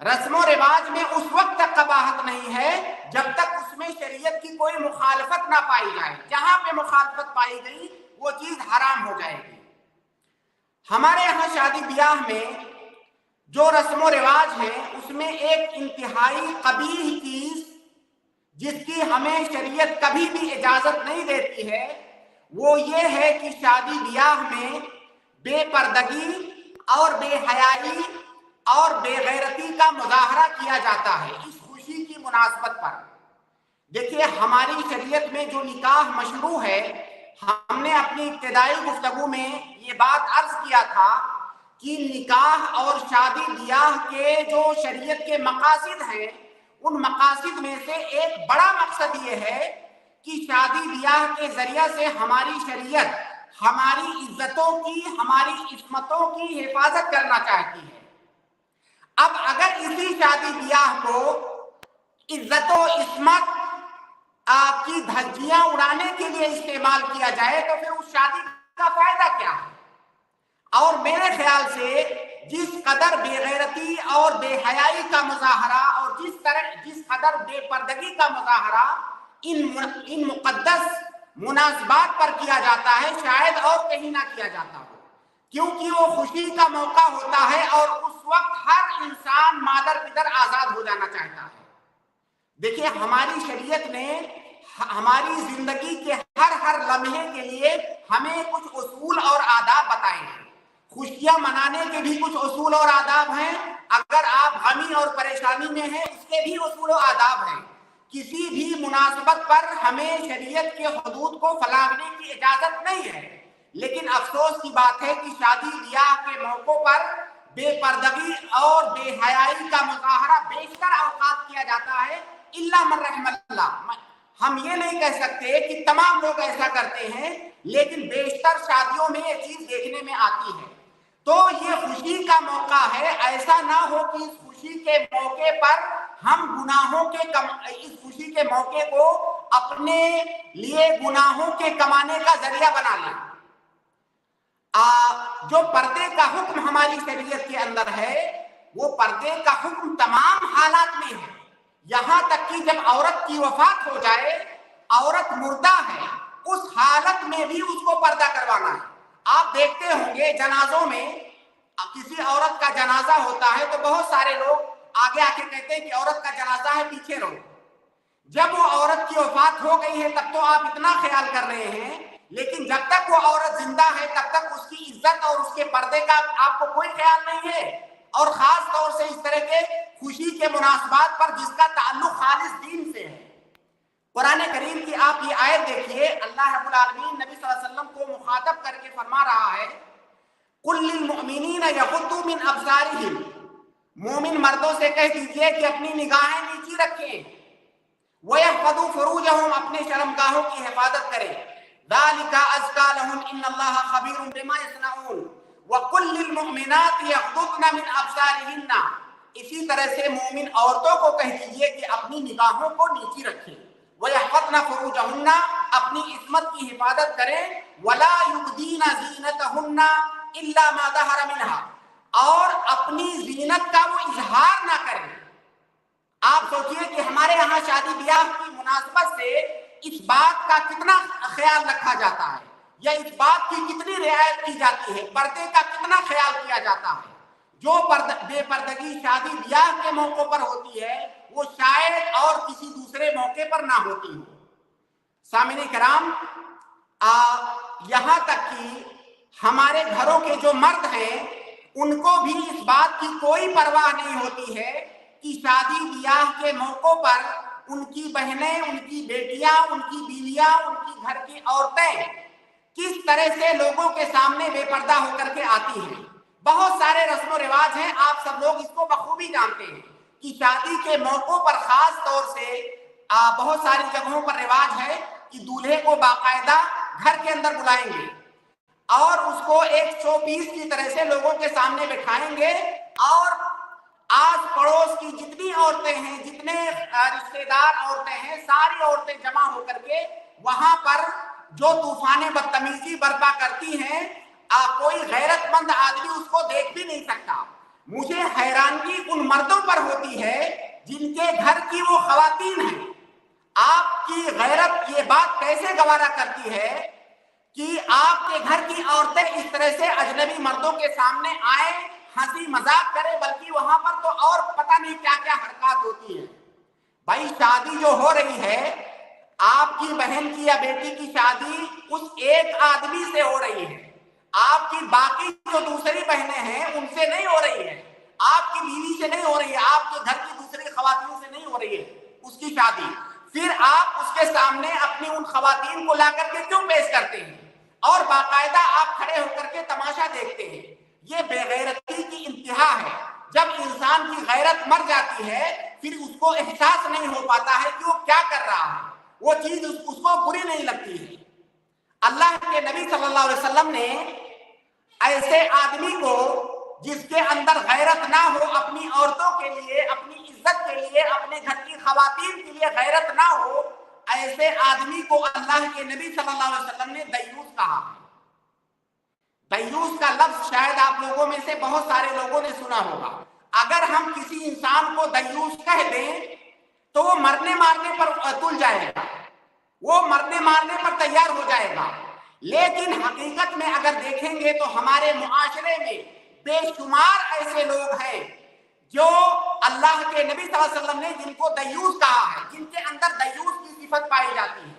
رسم و رواج میں اس وقت تک قباحت نہیں ہے جب تک اس میں شریعت کی کوئی مخالفت نہ پائی جائے. جہاں پہ مخالفت پائی گئی وہ چیز حرام ہو جائے گی. ہمارے یہاں شادی بیاہ میں جو رسم و رواج ہے اس میں ایک انتہائی قبیح چیز جس کی ہمیں شریعت کبھی بھی اجازت نہیں دیتی ہے وہ یہ ہے کہ شادی بیاہ میں بے پردگی اور بے حیائی اور بے غیرتی کا مظاہرہ کیا جاتا ہے اس خوشی کی مناسبت پر. دیکھیے ہماری شریعت میں جو نکاح مشروع ہے، ہم نے اپنی ابتدائی گفتگو میں یہ بات عرض کیا تھا کہ نکاح اور شادی بیاہ کے جو شریعت کے مقاصد ہیں ان مقاصد میں سے ایک بڑا مقصد یہ ہے کہ شادی بیاہ کے ذریعہ سے ہماری شریعت ہماری عزتوں کی، ہماری عصمتوں کی حفاظت کرنا چاہتی ہے. اب اگر اسی شادی بیاہ کو عزت و عصمت کی دھجیاں اڑانے کے لیے استعمال کیا جائے تو پھر اس شادی کا فائدہ کیا ہے؟ اور میرے خیال سے جس قدر بے غیرتی اور بے حیائی کا مظاہرہ اور جس قدر بے پردگی کا مظاہرہ ان مقدس مناسبات پر کیا جاتا ہے شاید اور کہیں نہ کیا جاتا ہو، کیونکہ وہ خوشی کا موقع ہوتا ہے اور اس وقت ہر انسان مادر پدر آزاد ہو جانا چاہتا ہے. دیکھیے ہماری شریعت نے ہماری زندگی کے ہر لمحے کے لیے ہمیں کچھ اصول اور آداب بتائے ہیں. خوشیاں منانے کے بھی کچھ اصول اور آداب ہیں، اگر آپ غمی اور پریشانی میں ہیں اس کے بھی اصول و آداب ہیں. کسی بھی مناسبت پر ہمیں شریعت کے حدود کو پھلانے کی اجازت نہیں ہے، لیکن افسوس کی بات ہے کہ شادی بیاہ کے موقعوں پر بے پردگی اور بے حیائی کا مظاہرہ بیشتر اوقات کیا جاتا ہے الا من رحم اللہ. ہم یہ نہیں کہہ سکتے کہ تمام لوگ ایسا کرتے ہیں، لیکن بیشتر شادیوں میں یہ چیز دیکھنے میں آتی ہے. تو یہ خوشی کا موقع ہے، ایسا نہ ہو کہ اس خوشی کے موقع پر ہم اس خوشی کے موقع کو اپنے لیے گناہوں کے کمانے کا ذریعہ بنا لیں. جو پردے کا حکم ہماری شریعت کے اندر ہے وہ پردے کا حکم تمام حالات میں ہے، یہاں تک کہ جب عورت کی وفات ہو جائے، عورت مردہ ہے، اس حالت میں بھی اس کو پردہ کروانا ہے. آپ دیکھتے ہوں گے جنازوں میں کسی عورت کا جنازہ ہوتا ہے تو بہت سارے لوگ آگے آ کے کہتے ہیں کہ عورت کا جنازہ ہے پیچھے رہو. جب وہ عورت کی وفات ہو گئی ہے تب تو آپ اتنا خیال کر رہے ہیں، لیکن جب تک وہ عورت زندہ ہے تب تک اس کی عزت اور اس کے پردے کا آپ کو کوئی خیال نہیں ہے. اور خاص طور سے اس طرح کے خوشی کے مناسبات پر جس کا تعلق خالص دین سے ہے. قرآن کریم کی آپ یہ آیت دیکھیے، اللہ رب العالمین نبی صلی اللہ علیہ وسلم کو مخاطب کر کے فرما رہا ہے قُلْ لِلْمُؤْمِنِينَ يَغُضُّوا مِنْ أَبْصَارِهِمْ، مومن مردوں سے کہہ دیجئے کہ اپنی نگاہیں نیچی رکھیں، وَيَحْفَظُوا فُرُوجَهُمْ، اپنے شرمگاہوں کی حفاظت کریں، ذَلِكَ أَزْكَىٰ لَهُمْ إِنَّ اللَّهَ خَبِيرٌ بِمَا يَصْنَعُونَ وَقُلْ لِلْمُؤْمِنَاتِ يَغْضُضْنَ مِنْ أَبْصَارِهِنَّ، اسی طرح سے مومن عورتوں کو کہہ دیجئے کہ اپنی نگاہوں کو نیچی رکھیں، وَيَحْفَظْنَ فُرُوجَهُنَّ، اپنی عصمت کی حفاظت کریں، وَلَا يُبْدِينَ زِينَتَهُنَّ إِلَّا مَا ظَهَرَ مِنْهَا، اور اپنی زینت کا وہ اظہار نہ کریں. آپ سوچئے کہ ہمارے یہاں شادی بیاہ کی مناسبت سے اس بات کا کتنا خیال رکھا جاتا ہے یا اس بات کی کتنی رعایت کی جاتی ہے، پردے کا کتنا خیال کیا جاتا ہے. جو بے پردگی شادی بیاہ کے موقع پر ہوتی ہے وہ شاید اور کسی دوسرے موقع پر نہ ہوتی ہو. سامعین کرام، یہاں تک کہ ہمارے گھروں کے جو مرد ہیں ان کو بھی اس بات کی کوئی پرواہ نہیں ہوتی ہے کہ شادی بیاہ کے موقع پر ان کی بہنیں، ان کی بیٹیاں، ان کی بیویاں، ان کی گھر کی عورتیں کس طرح سے لوگوں کے سامنے بے پردہ ہو کر کے آتی ہیں. بہت سارے رسم و رواج ہیں، آپ سب لوگ اس کو بخوبی جانتے ہیں کہ شادی کے موقعوں پر خاص طور سے بہت ساری جگہوں پر رواج ہے کہ دولہے کو باقاعدہ گھر کے اندر بلائیں گے اور اس کو ایک شو پیس کی طرح سے لوگوں کے سامنے بٹھائیں گے اور آس پڑوس کی جتنی عورتیں ہیں، جتنے رشتے دار عورتیں ہیں، ساری عورتیں جمع ہو کر کے وہاں پر جو طوفان بدتمیزی برپا کرتی ہیں، کوئی غیرت مند آدمی اس کو دیکھ بھی نہیں سکتا. مجھے حیرانگی ان مردوں پر ہوتی ہے جن کے گھر کی وہ خواتین ہیں. آپ کی غیرت یہ بات کیسے گوارا کرتی ہے کہ آپ کے گھر کی عورتیں اس طرح سے اجنبی مردوں کے سامنے آئے, ہنسی مذاق کرے, بلکہ وہاں پر تو اور پتہ نہیں کیا کیا حرکات ہوتی ہیں. بھائی شادی جو ہو رہی ہے, آپ کی بہن کی یا بیٹی کی شادی اس ایک آدمی سے ہو رہی ہے, آپ کی باقی جو دوسری بہنیں ہیں ان سے نہیں ہو رہی ہے, آپ کی بیوی سے نہیں ہو رہی ہے, آپ کے گھر کی دوسری خواتین سے نہیں ہو رہی ہے اس کی شادی. پھر آپ اس کے سامنے اپنی ان خواتین کو لا کر کے کیوں پیش کرتے ہیں اور باقاعدہ آپ کھڑے ہو کر کے تماشا دیکھتے ہیں؟ یہ بے غیرتی کی انتہا ہے. جب انسان کی غیرت مر جاتی ہے پھر اس کو احساس نہیں ہو پاتا ہے کہ وہ کیا کر رہا ہے, وہ چیز اس کو بری نہیں لگتی ہے. اللہ کے نبی صلی اللہ علیہ وسلم نے ایسے آدمی کو جس کے اندر غیرت نہ ہو, اپنی عورتوں کے لیے, اپنی عزت کے لیے, اپنے گھر کی خواتین کے لیے غیرت نہ ہو, ایسے آدمی کو اللہ کے نبی صلی اللہ علیہ وسلم نے دیوس کہا. دیوس کا لفظ شاید آپ لوگوں میں سے بہت سارے لوگوں نے سنا ہوگا. اگر ہم کسی انسان کو دیوس کہہ دیں تو وہ مرنے مارنے پر تل جائے گا, وہ مرنے مارنے پر تیار ہو جائے گا. لیکن حقیقت میں اگر دیکھیں گے تو ہمارے معاشرے میں بے شمار ایسے لوگ ہیں جو اللہ کے نبی صلی اللہ علیہ وسلم نے جن کو دیوس کہا ہے, جن کے اندر دیوس کی صفت پائی جاتی ہے.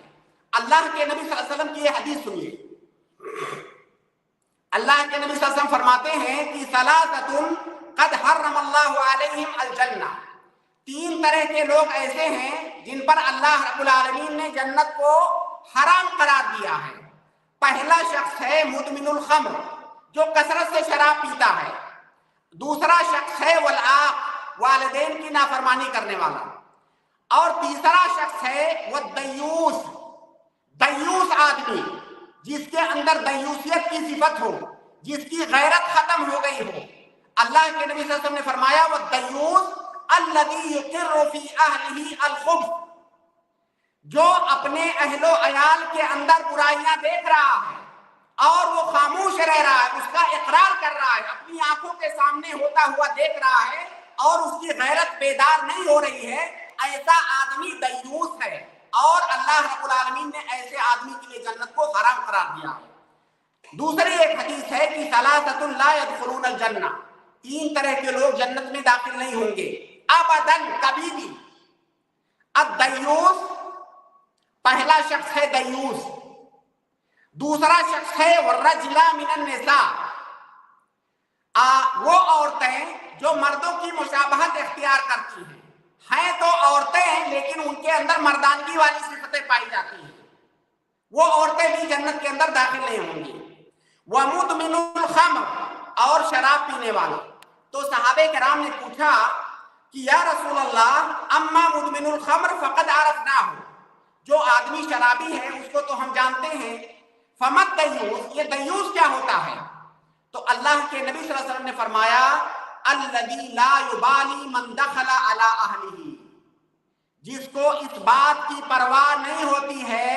اللہ کے نبی صلی اللہ علیہ وسلم کی یہ حدیث سنیے. اللہ کے نبی صلی اللہ علیہ وسلم فرماتے ہیں کہ ثلاثۃ قد حرم اللہ علیہم الجنہ, 3 طرح کے لوگ ایسے ہیں جن پر اللہ رب العالمین نے جنت کو حرام قرار دیا ہے. پہلا شخص ہے مدمن الخمر, جو کثرت سے شراب پیتا ہے. دوسرا شخص ہے والعاق, والدین کی نافرمانی کرنے والا. اور تیسرا شخص ہے والدیوس, دیوس آدمی جس کے اندر دیوسیت کی صفت ہو, جس کی غیرت ختم ہو گئی ہو. اللہ کے نبی صلی اللہ علیہ وسلم نے فرمایا والدیوس الذی یقر فی اہلہ الخبث, جو اپنے اہل و عیال کے اندر برائیاں دیکھ رہا ہے اور وہ خاموش رہ رہا ہے, اس کا اقرار کر رہا ہے, اپنی آنکھوں کے سامنے ہوتا ہوا دیکھ رہا ہے اور اس کی غیرت بیدار نہیں ہو رہی ہے, ایسا آدمی دیوس ہے. اور اللہ رب العالمین نے ایسے آدمی کے لیے جنت کو حرام قرار دیا ہے. دوسری ایک حدیث ہے کہ ثلاثۃ لا يدخلون الجنہ, 3 طرح کے لوگ جنت میں داخل نہیں ہوں گے ابداً, کبھی بھی. الدیوس, پہلا شخص ہے دیوس. دوسرا شخص ہے والرجلہ من النساء, وہ عورتیں جو مردوں کی مشابہت اختیار کرتی ہیں تو عورتیں ہیں لیکن ان کے اندر مردانگی والی صفتیں پائی جاتی ہیں, وہ عورتیں بھی جنت کے اندر داخل نہیں ہوں گی. ومدمن الخمر, اور شراب پینے والا. تو صحابہ کرام نے پوچھا کہ یا رسول اللہ اما مدمن الخمر فقد عرفناہ, جو آدمی شرابی ہے اس کو تو ہم جانتے ہیں, فمت دیوس, یہ دیوس کیا ہوتا ہے؟ تو اللہ کے نبی صلی اللہ علیہ وسلم نے فرمایا الذی لا یبالی من دخل علی اہلہ, جس کو اس بات کی پرواہ نہیں ہوتی ہے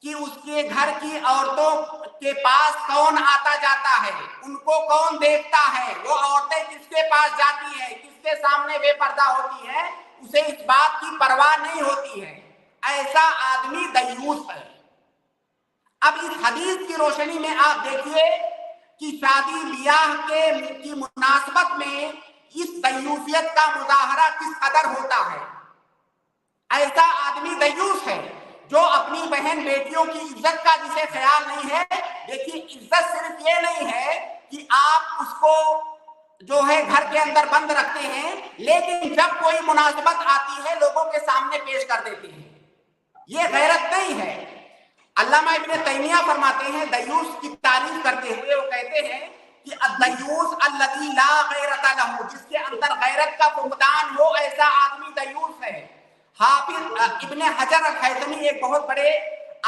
کہ اس کے گھر کی عورتوں کے پاس کون آتا جاتا ہے, ان کو کون دیکھتا ہے, وہ عورتیں کس کے پاس جاتی ہیں, کس کے سامنے بے پردہ ہوتی ہیں, اسے اس بات کی پرواہ نہیں ہوتی ہے, ایسا آدمی دیوس ہے. اب اس حدیث کی روشنی میں آپ دیکھیے کہ شادی بیاہ کی مناسبت میں اس دیوسیت کا مظاہرہ کس قدر ہوتا ہے. ایسا آدمی دیوس ہے جو اپنی بہن بیٹیوں کی عزت کا جسے خیال نہیں ہے. دیکھیے عزت صرف یہ نہیں ہے کہ آپ اس کو جو ہے گھر کے اندر بند رکھتے ہیں, لیکن جب کوئی مناسبت آتی ہے لوگوں کے سامنے پیش کر دیتے ہیں, یہ غیرت نہیں ہے. علامہ ابن تیمیہ فرماتے ہیں دیوس کی تعریف کرتے ہوئے, وہ کہتے ہیں کہ الدیوس الذی لا غیرت لہ, جس کے اندر غیرت کا فقدان ہو, ایسا آدمی دیوس ہے. حافظ ابن حجر الہیثمی ایک بہت بڑے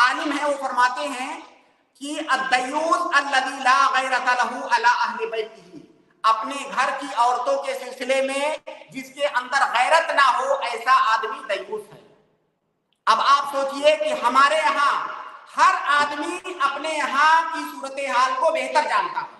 عالم ہیں, وہ فرماتے ہیں کہ الدیوس الذی لا غیرت لہ علی اہل بیتہ, اپنے گھر کی عورتوں کے سلسلے میں جس کے اندر غیرت نہ ہو, ایسا آدمی دیوس ہے. اب آپ سوچئے کہ ہمارے یہاں ہر آدمی اپنے یہاں کی صورتحال کو بہتر جانتا ہے,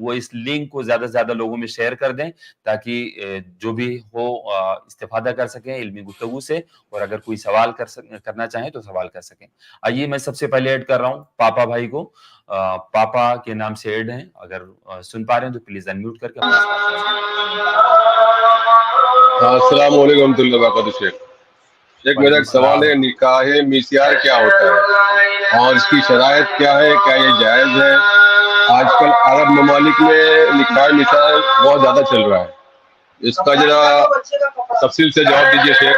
وہ اس لنک کو زیادہ سے زیادہ لوگوں میں شیئر کر دیں تاکہ جو بھی ہو استفادہ کر سکیں علمی گفتگو سے, اور اگر کوئی سوال کرنا چاہیں تو سوال کر سکیں. آئیے میں سب سے پہلے ایڈ کر رہا ہوں پاپا بھائی کو. پاپا کے نام سے ایڈ ہیں, اگر سن پا رہے ہیں تو پلیز انمیوٹ کر کے اپنا سوال کر سکیں. السلام علیکم ورحمۃ اللہ وبرکاتہ. شیخ میرا ایک سوال ہے, نکاح مسیار کیا ہوتا ہے اور اس کی شرائط کیا ہے, کیا یہ جائز ہے؟ آج کل عرب ممالک میں نکاح مسیار بہت زیادہ چل رہا ہے, اس کا ذرا تفصیل سے جواب دیجیے شیخ.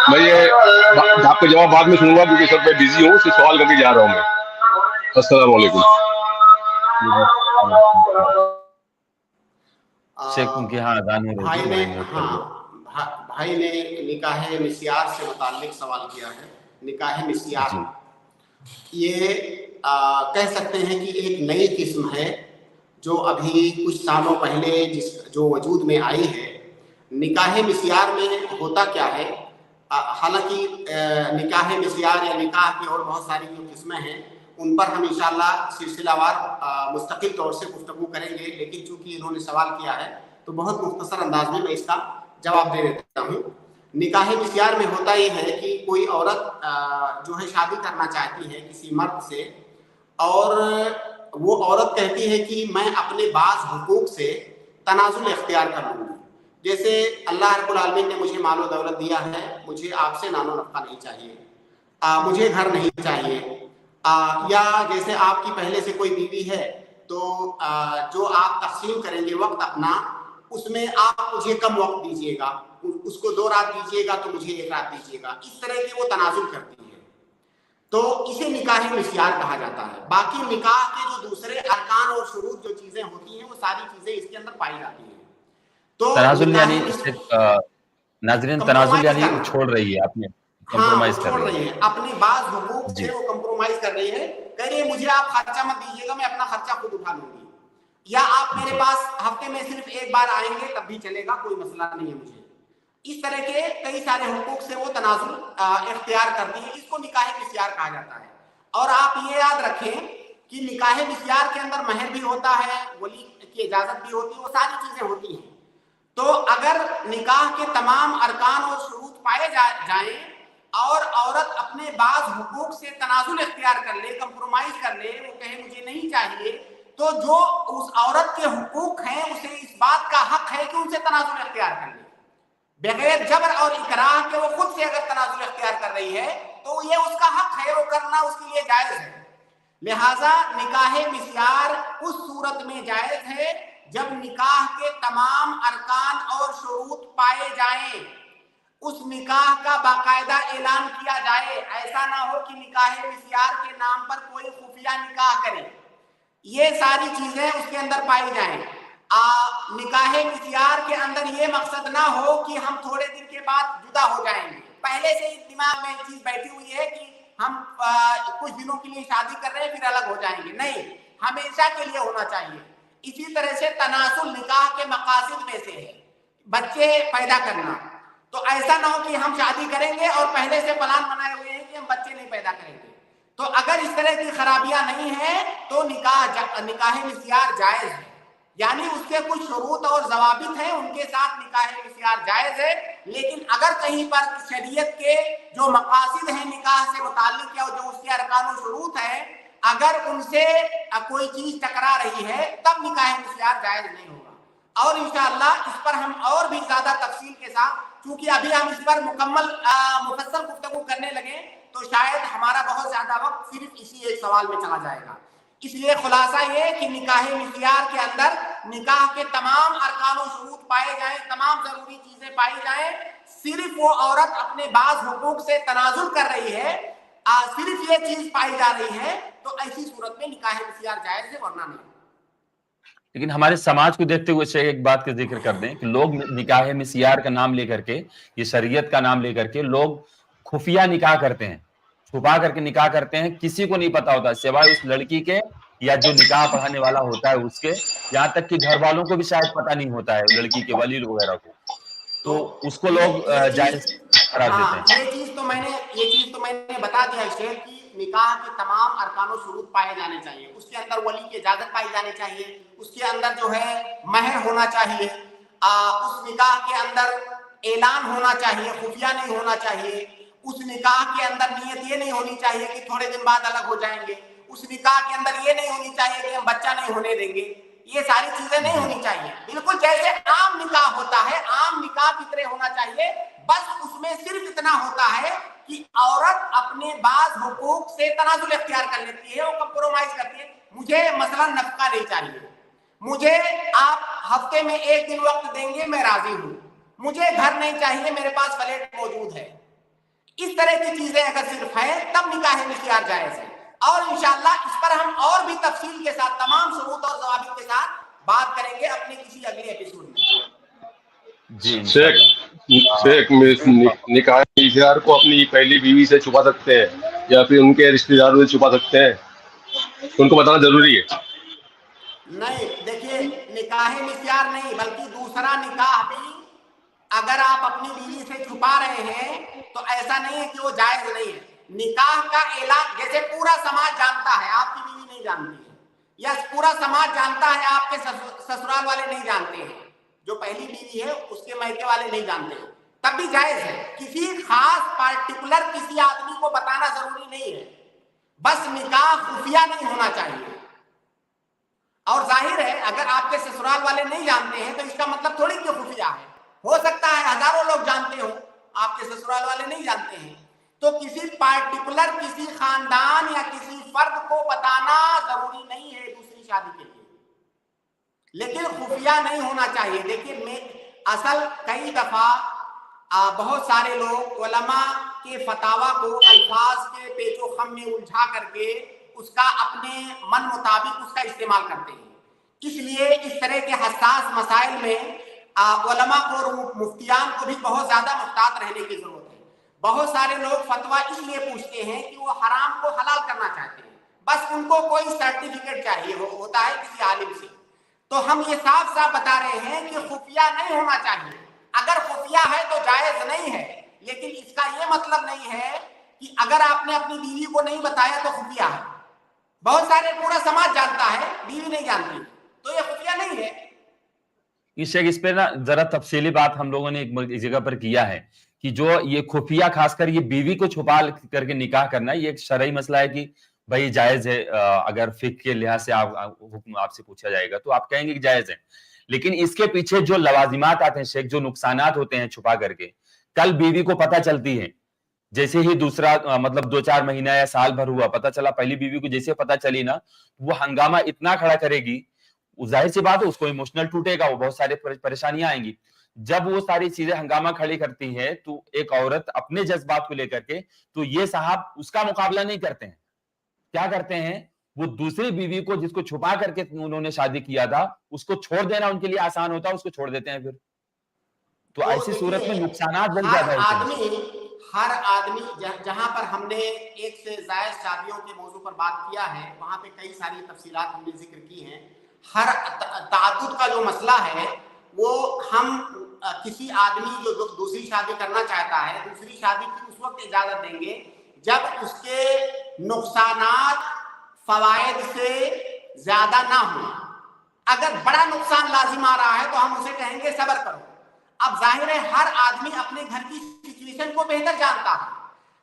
میں یہ آپ کا جواب بعد میں سنوں گا کیونکہ سب میں بزی ہوں, صرف سوال کر کے جا رہا ہوں میں. السلام علیکم. شیخ ان کے ہاں اذان ہو رہی ہے. بھائی نے نکاح مسیار سے متعلق سوال کیا ہے. نکاح مسیار یہ کہہ سکتے ہیں کہ ایک نئی قسم ہے جو ابھی کچھ سالوں پہلے جو وجود میں آئی ہے. نکاح مسیار میں ہوتا کیا ہے, حالانکہ نکاح مسیار یا نکاح کی اور بہت ساری جو قسمیں ہیں ان پر ہم انشاءاللہ سلسلہ وار مستقل طور سے گفتگو کریں گے, لیکن چونکہ انہوں نے سوال کیا ہے تو بہت مختصر انداز میں اس کا جواب دے دیتا ہوں. نکاح مسیار میں ہوتا یہ ہے کہ کوئی عورت جو ہے شادی کرنا چاہتی ہے کسی مرد سے, اور وہ عورت کہتی ہے کہ میں اپنے بعض حقوق سے تنازل اختیار کر لوں گی. جیسے اللہ رب العالمین نے مجھے مال و دولت دیا ہے, مجھے آپ سے نان و نفقہ نہیں چاہیے, مجھے گھر نہیں چاہیے, یا جیسے آپ کی پہلے سے کوئی بیوی ہے تو جو آپ تقسیم کریں گے وقت اپنا, اس میں آپ مجھے کم وقت دیجیے گا, اس کو 2 رات دیجیے گا تو مجھے 1 رات دیجیے گا. اس طرح کی وہ تنازل کرتی ہے تو اسے نکاح مسیار کہا جاتا ہے. باقی نکاح کے جو دوسرے ارکان اور شروط جو چیزیں ہوتی ہیں وہ ساری چیزیں اس کے اندر پائی جاتی ہیں. تو تنازل یعنی ناظرین تنازل یعنی چھوڑ رہی ہے اپنے, کمپرومائز کر رہی ہے اپنے بعض حقوق سے وہ کمپرومائز کر رہی ہے. کہہ رہی ہے مجھے آپ خرچہ مت دیجیے گا, میں اپنا خرچہ خود اٹھا لوں گی, یا آپ میرے پاس ہفتے میں صرف 1 بار آئیں گے تب بھی چلے گا, کوئی مسئلہ نہیں ہے مجھے. اس طرح کے کئی سارے حقوق سے وہ تنازل اختیار کرتی ہے. اس کو نکاح مسیار کہا جاتا ہے. اور آپ یہ یاد رکھیں کہ نکاح مسیار کے اندر مہر بھی ہوتا ہے, ولی کی اجازت بھی ہوتی ہے, وہ ساری چیزیں ہوتی ہیں. تو اگر نکاح کے تمام ارکان اور شروط پائے جائیں اور عورت اپنے بعض حقوق سے تنازل اختیار کر لے, کمپرومائز کر لے, وہ کہے مجھے نہیں چاہیے, تو جو اس عورت کے حقوق ہیں اسے اس بات کا حق ہے کہ ان سے تنازل اختیار کر لے بغیر جبر اور اکراہ کے. وہ خود سے اگر تنازل اختیار کر رہی ہے تو یہ اس کا حق ہے, وہ کرنا اس کے لیے جائز ہے. لہذا نکاح مسیار اس صورت میں جائز ہے جب نکاح کے تمام ارکان اور شروط پائے جائیں, اس نکاح کا باقاعدہ اعلان کیا جائے. ایسا نہ ہو کہ نکاح مسیار کے نام پر کوئی خفیہ نکاح کرے. یہ ساری چیزیں اس کے اندر پائی جائیں. نکاح مسیار کے اندر یہ مقصد نہ ہو کہ ہم تھوڑے دن کے بعد جدا ہو جائیں گے. پہلے سے ہی دماغ میں چیز بیٹھی ہوئی ہے کہ ہم کچھ دنوں کے لیے شادی کر رہے ہیں پھر الگ ہو جائیں گے. نہیں, ہمیشہ کے لیے ہونا چاہیے. اسی طرح سے تناسل نکاح کے مقاصد میں سے ہے بچے پیدا کرنا. تو ایسا نہ ہو کہ ہم شادی کریں گے اور پہلے سے پلان بنائے ہوئے ہیں کہ ہم بچے نہیں پیدا کریں گے. تو اگر اس طرح کی خرابیاں نہیں ہیں تو نکاح مسیار جائز ہے. یعنی اس کے کچھ شروط اور ضوابط ہیں, ان کے ساتھ نکاح مسیار جائز ہے. لیکن اگر کہیں پر شریعت کے جو مقاصد ہیں نکاح سے متعلق یا جو اس کے ارکان و شروط ہیں, اگر ان سے کوئی چیز ٹکرا رہی ہے تب نکاح مسیار جائز نہیں ہوگا. اور انشاءاللہ اس پر ہم اور بھی زیادہ تفصیل کے ساتھ, چونکہ ابھی ہم اس پر مفصل گفتگو کرنے لگے تو شاید ہمارا بہت زیادہ وقت صرف اسی ایک سوال میں چلا جائے گا. اس لیے خلاصہ یہ کہ نکاح مسیار کے اندر نکاح کے تمام ارکان و شروط پائے جائیں, تمام ضروری چیزیں پائی جائیں. صرف وہ عورت اپنے بعض حقوق سے تنازل کر رہی ہے, صرف یہ چیز پائی جا رہی ہے, تو ایسی صورت میں نکاح مسیار جائز ہے, ورنہ نہیں. لیکن ہمارے سماج کو دیکھتے ہوئے ایک بات کا ذکر کر دیں کہ لوگ نکاح مسیار کا نام لے کر کے, یہ شریعت کا نام لے کر کے لوگ خفیہ نکاح کرتے ہیں, چھپا کر کے نکاح کرتے ہیں. کسی کو نہیں پتا ہوتا سوائے اس لڑکی کے یا جو نکاح پڑھانے والا ہوتا ہے اس کے, یہاں تک کہ گھر والوں کو بھی شاید پتہ نہیں ہوتا ہے لڑکی کے ولی وغیرہ کو, تو اس کو لوگ جائز قرار دیتے ہیں. یہ چیز تو میں نے بتا دیا شیخ کی نکاح کے تمام ارکان و شروط پائے جانے چاہیے, اس کے اندر ولی کی اجازت پائی جانی چاہیے, اس کے اندر جو ہے مہر ہونا چاہیے، اس نکاح کے اندر اعلان ہونا چاہیے، خفیہ نہیں ہونا چاہیے، اس نکاح کے اندر نیت یہ نہیں ہونی چاہیے کہ تھوڑے دن بعد الگ ہو جائیں گے، اس نکاح کے اندر یہ نہیں ہونی چاہیے کہ ہم بچہ نہیں ہونے دیں گے، یہ ساری چیزیں نہیں ہونی چاہیے. بالکل جیسے عام نکاح ہوتا ہے، عام نکاح کی طرح ہونا چاہیے. بس اس میں صرف اتنا ہوتا ہے کہ عورت اپنے بعض حقوق سے تنازل اختیار کر لیتی ہے، وہ کمپرومائز کرتی ہے. مجھے مثلا نفقہ نہیں چاہیے، مجھے آپ ہفتے میں 1 دن وقت دیں گے میں راضی ہوں، مجھے گھر نہیں چاہیے میرے پاس فلیٹ موجود ہے. اس طرح کی چیزیں اگر صرف ہیں تب نکاح مسیار جائز ہے. اور انشاءاللہ اس پر ہم اور بھی تفصیل کے ساتھ تمام شروط اور ضوابط کے ساتھ بات کریں گے اپنے کسی اگلے ایپیسوڈ میں. جی شیخ نکاح مسیار کو اپنی پہلی بیوی سے چھپا سکتے ہیں یا پھر ان کے رشتہ داروں سے چھپا سکتے ہیں؟ ان کو بتانا ضروری ہے. نہیں، دیکھیے نکاح مسیار نہیں بلکہ دوسرا نکاح بھی اگر آپ اپنی بیوی سے چھپا رہے ہیں تو ایسا نہیں ہے کہ وہ جائز نہیں ہے. نکاح کا اعلان جیسے پورا سماج جانتا ہے، آپ کی بیوی نہیں جانتی ہے، یا پورا سماج جانتا ہے آپ کے سسرال والے نہیں جانتے ہیں، جو پہلی بیوی ہے اس کے میکے والے نہیں جانتے ہیں، تب بھی جائز ہے. کسی خاص پارٹیکولر کسی آدمی کو بتانا ضروری نہیں ہے، بس نکاح خفیہ نہیں ہونا چاہیے. اور ظاہر ہے اگر آپ کے سسرال والے نہیں جانتے ہیں تو اس کا مطلب تھوڑی کہ خفیہ ہے. ہو سکتا ہے ہزاروں لوگ جانتے ہو، آپ کے سسرال والے نہیں جانتے ہیں. تو کسی پارٹیکولر کسی خاندان یا کسی فرد کو بتانا ضروری نہیں ہے دوسری شادی کے لیے، لیکن خفیہ نہیں ہونا چاہیے. دیکھیے اصل کئی دفعہ بہت سارے لوگ علماء کے فتاوی کو الفاظ کے پیچ و خم میں الجھا کر کے اس کا اپنے من مطابق اس کا استعمال کرتے ہیں. اس لیے اس طرح کے حساس مسائل میں علماء کو اور مفتیان کو بھی بہت زیادہ محتاط رہنے کی ضرورت ہے. بہت سارے لوگ فتویٰ اس لیے پوچھتے ہیں کہ وہ حرام کو حلال کرنا چاہتے ہیں، بس ان کو کوئی سرٹیفکیٹ چاہیے ہوتا ہے کسی عالم سے. تو ہم یہ صاف صاف بتا رہے ہیں کہ خفیہ نہیں ہونا چاہیے. اگر خفیہ ہے تو جائز نہیں ہے، لیکن اس کا یہ مطلب نہیں ہے کہ اگر آپ نے اپنی بیوی کو نہیں بتایا تو خفیہ ہے. بہت سارے پورا سماج جانتا ہے، بیوی نہیں جانتی، تو یہ خفیہ نہیں ہے. اس پہ نا ذرا تفصیلی بات ہم لوگوں نے ایک جگہ پر کیا ہے کہ جو یہ خفیہ خاص کر یہ بیوی کو چھپا کر کے نکاح کرنا یہ ایک شرعی مسئلہ ہے کہ بھائی جائز ہے. اگر فقہ کے لحاظ سے حکم آپ سے پوچھا جائے گا تو آپ کہیں گے کہ جائز ہے، لیکن اس کے پیچھے جو لوازمات آتے ہیں شیخ، جو نقصانات ہوتے ہیں چھپا کر کے، کل بیوی کو پتہ چلتی ہے، جیسے ہی دوسرا مطلب 2-4 مہینہ یا سال بھر ہوا پتہ چلا، پہلی بیوی کو جیسے پتہ چلی نا وہ ہنگامہ اتنا کھڑا کرے گی، ظاہر سی بات ہے اس کو ایموشنل ٹوٹے گا، وہ بہت سارے پریشانیاں آئیں گی. جب وہ ساری چیزیں ہنگامہ کھڑی کرتی ہے تو ایک عورت اپنے جذبات کو لے کر کے تو یہ صاحب اس کا مقابلہ نہیں کرتے ہیں. کیا کرتے ہیں؟ وہ دوسری بیوی کو جس کو چھپا کر کے انہوں نے شادی کیا تھا اس کو چھوڑ دینا ان کے لیے آسان ہوتا ہے، اس کو چھوڑ دیتے ہیں. پھر تو ایسی صورت میں نقصانات بڑھ جاتا ہے. ہر آدمی جہاں پر ہم نے ایک سے زائد شادیوں کے موضوع پر بات کیا ہے وہاں پہ کئی ساری تفصیلات ہم نے ذکر کی ہیں. ہر تعدد کا جو مسئلہ ہے وہ ہم کسی آدمی جو دوسری شادی کرنا چاہتا ہے دوسری شادی کی اس وقت اجازت دیں گے جب اس کے نقصانات فوائد سے زیادہ نہ ہوں. اگر بڑا نقصان لازم آ رہا ہے تو ہم اسے کہیں گے صبر کرو. اب ظاہر ہے ہر آدمی اپنے گھر کی سچویشن کو بہتر جانتا ہے،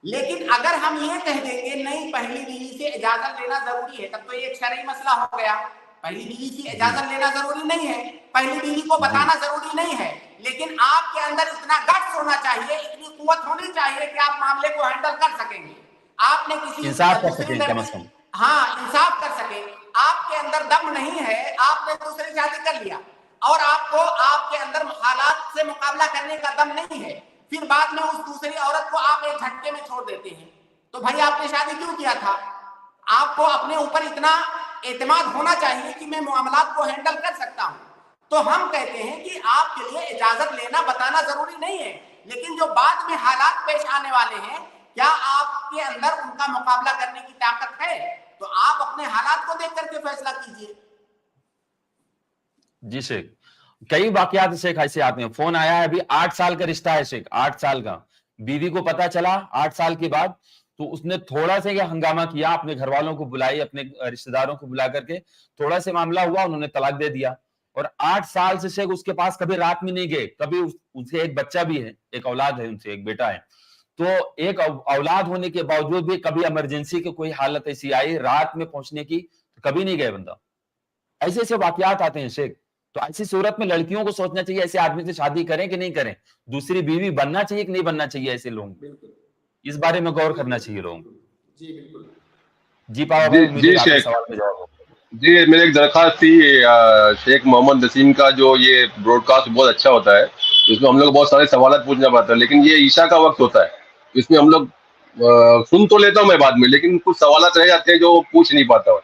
لیکن اگر ہم یہ کہہ دیں گے نہیں پہلی بیوی سے اجازت لینا ضروری ہے تب تو یہ ایک شرعی مسئلہ ہو گیا. پہلی بیوی کی اجازت لینا ضروری نہیں ہے، پہلی بیوی کو بتانا ضروری نہیں ہے، لیکن آپ کے اندر اتنا گٹس ہونا چاہیے، اتنی قوت ہونی چاہیے کہ آپ معاملے کو ہینڈل کر سکیں گے. آپ نے کسی انصاف کر سکیں کم از کم. ہاں انصاف کر سکیں. آپ کے اندر دم نہیں ہے، آپ نے دوسری شادی کر لیا اور آپ کو آپ کے اندر حالات سے مقابلہ کرنے کا دم نہیں ہے، پھر بعد میں اس دوسری عورت کو آپ ایک جھٹکے میں چھوڑ دیتے ہیں تو بھائی آپ نے شادی کیوں کیا تھا؟ آپ کو اپنے اوپر اتنا اعتماد ہونا چاہیے کہ میں معاملات کو ہینڈل کر سکتا ہوں. تو ہم کہتے ہیں کہ آپ کے لیے اجازت لینا بتانا ضروری نہیں ہے، لیکن جو بعد میں حالات پیش آنے والے ہیں کیا آپ کے اندر ان کا مقابلہ کرنے کی طاقت ہے تو آپ اپنے حالات کو دیکھ کر کے فیصلہ کیجیے. جی شیخ، کئی واقعات شیخ ایسے آتے ہیں. فون آیا ہے ابھی 8 سال کا رشتہ ہے شیخ، 8 سال کا، بیوی کو پتا چلا 8 سال کے بعد تو اس نے تھوڑا سا یہ ہنگامہ کیا, اپنے گھر والوں کو بلائی, اپنے رشتہ داروں کو بلا کر کے تھوڑا سے معاملہ ہوا, انہوں نے طلاق دے دیا. اور 8 سال سے شیخ اس کے پاس کبھی رات میں نہیں گئے, کبھی ان سے ایک بچہ بھی ہے, ایک اولاد ہے ان سے, ایک بیٹا ہے. تو ایک اولاد ہونے کے باوجود بھی کبھی ایمرجنسی کی کوئی حالت ایسی آئی رات میں پہنچنے کی, تو کبھی نہیں گئے بندہ. ایسے ایسے واقعات آتے ہیں شیخ. تو ایسی صورت میں لڑکیوں کو سوچنا چاہیے ایسے آدمی سے شادی کریں کہ نہیں کریں, دوسری بیوی بننا چاہیے کہ نہیں بننا چاہیے ایسے لوگوں, اس بارے میں غور کرنا چاہیے لوگوں کو. جی بالکل. جی پاوا بھائی, امید ہے آپ کے سوال کا جواب ہوگا. جی میری ایک درخواست تھی, شیخ محمد نسیم کا جو یہ براڈ کاسٹ بہت اچھا ہوتا ہے, اس میں ہم لوگ بہت سارے سوالات پوچھنا پڑتا ہے, لیکن یہ عشاء کا وقت ہوتا ہے, اس میں ہم لوگ سن تو لیتا ہوں میں بعد میں, لیکن کچھ سوالات رہ جاتے ہیں جو پوچھ نہیں پاتا ہوں.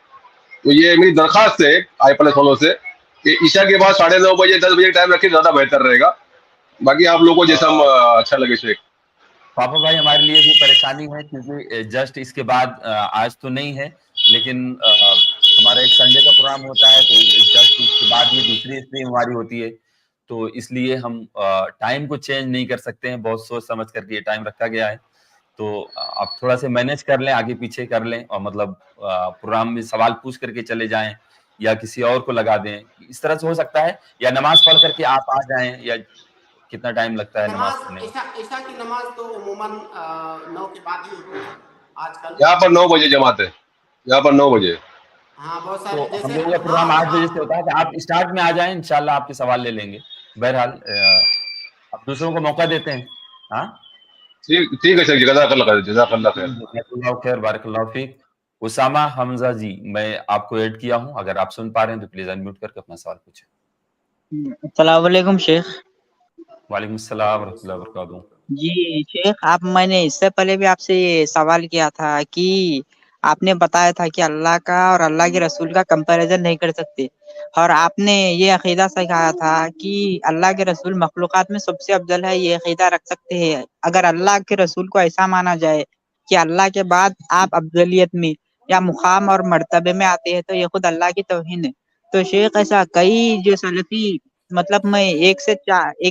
تو یہ میری درخواست ہے آئی پلس والوں سے کہ عشاء کے بعد 9:30 بجے 10 بجے ٹائم رکھے زیادہ بہتر رہے گا. باقی آپ لوگوں کو جیسا اچھا لگے شیخ. پاپا بھائی ہمارے لیے بھی پریشانی ہے کیونکہ جسٹ اس کے بعد آج تو نہیں ہے, لیکن ہمارا ایک سنڈے کا پروگرام ہوتا ہے, تو جسٹ اس کے بعد یہ دوسری اسٹریم ہماری ہوتی ہے, تو اس لیے ہم ٹائم کو چینج نہیں کر سکتے ہیں. بہت سوچ سمجھ کر کے یہ ٹائم رکھا گیا ہے, تو آپ تھوڑا سا مینیج کر لیں, آگے پیچھے کر لیں, اور مطلب پروگرام میں سوال پوچھ کر کے چلے جائیں یا کسی اور کو لگا دیں, اس طرح سے ہو سکتا ہے. یا نماز پڑھ کر کے آپ آ جائیں, یا کتنا ٹائم لگتا ہے نماز پڑھنے میں؟ عشاء کی نماز تو عموماً 9 کے بعد ہی ہوتی ہے آج کل. یہاں پر 9 بجے جماعت ہے, یہاں پر 9 بجے. ہاں بہت تو سارے ہم جیسے لوگوں کا پروگرام 8 بجے سے ہوتا ہے, کہ آپ اسٹارٹ میں آ جائیں, انشاءاللہ آپ کے سوال لے لیں گے. بہرحال آپ دوسروں کو موقع دیتے ہیں. ہاں ٹھیک ہے سر, جزاک اللہ خیر, جزاک اللہ خیر. جزاک اللہ خیر, بارک اللہ فیک. اسامہ حمزہ جی, میں آپ کو ایڈ کیا ہوں, اگر آپ سن پا رہے ہیں تو پلیز انمیوٹ کر کے اپنا سوال پوچھیں. السلام علیکم شیخ. وعلیکم السلام ورحمۃ اللہ وبرکاتہ. جی شیخ, میں نے اس سے پہلے بھی آپ سے یہ سوال کیا تھا کہ آپ نے بتایا تھا کہ اللہ کا اور اللہ کے رسول کا کمپیریزن نہیں کر سکتے, اور آپ نے یہ عقیدہ سکھایا تھا کہ اللہ کے رسول مخلوقات میں سب سے افضل ہے, یہ عقیدہ رکھ سکتے ہیں اگر اللہ کے رسول کو ایسا مانا جائے کہ اللہ کے بعد آپ افضلیت میں یا مقام اور مرتبے میں آتے ہیں, تو یہ خود اللہ کی توہین ہے. تو شیخ ایسا کئی جو سلفی, مطلب میں ایک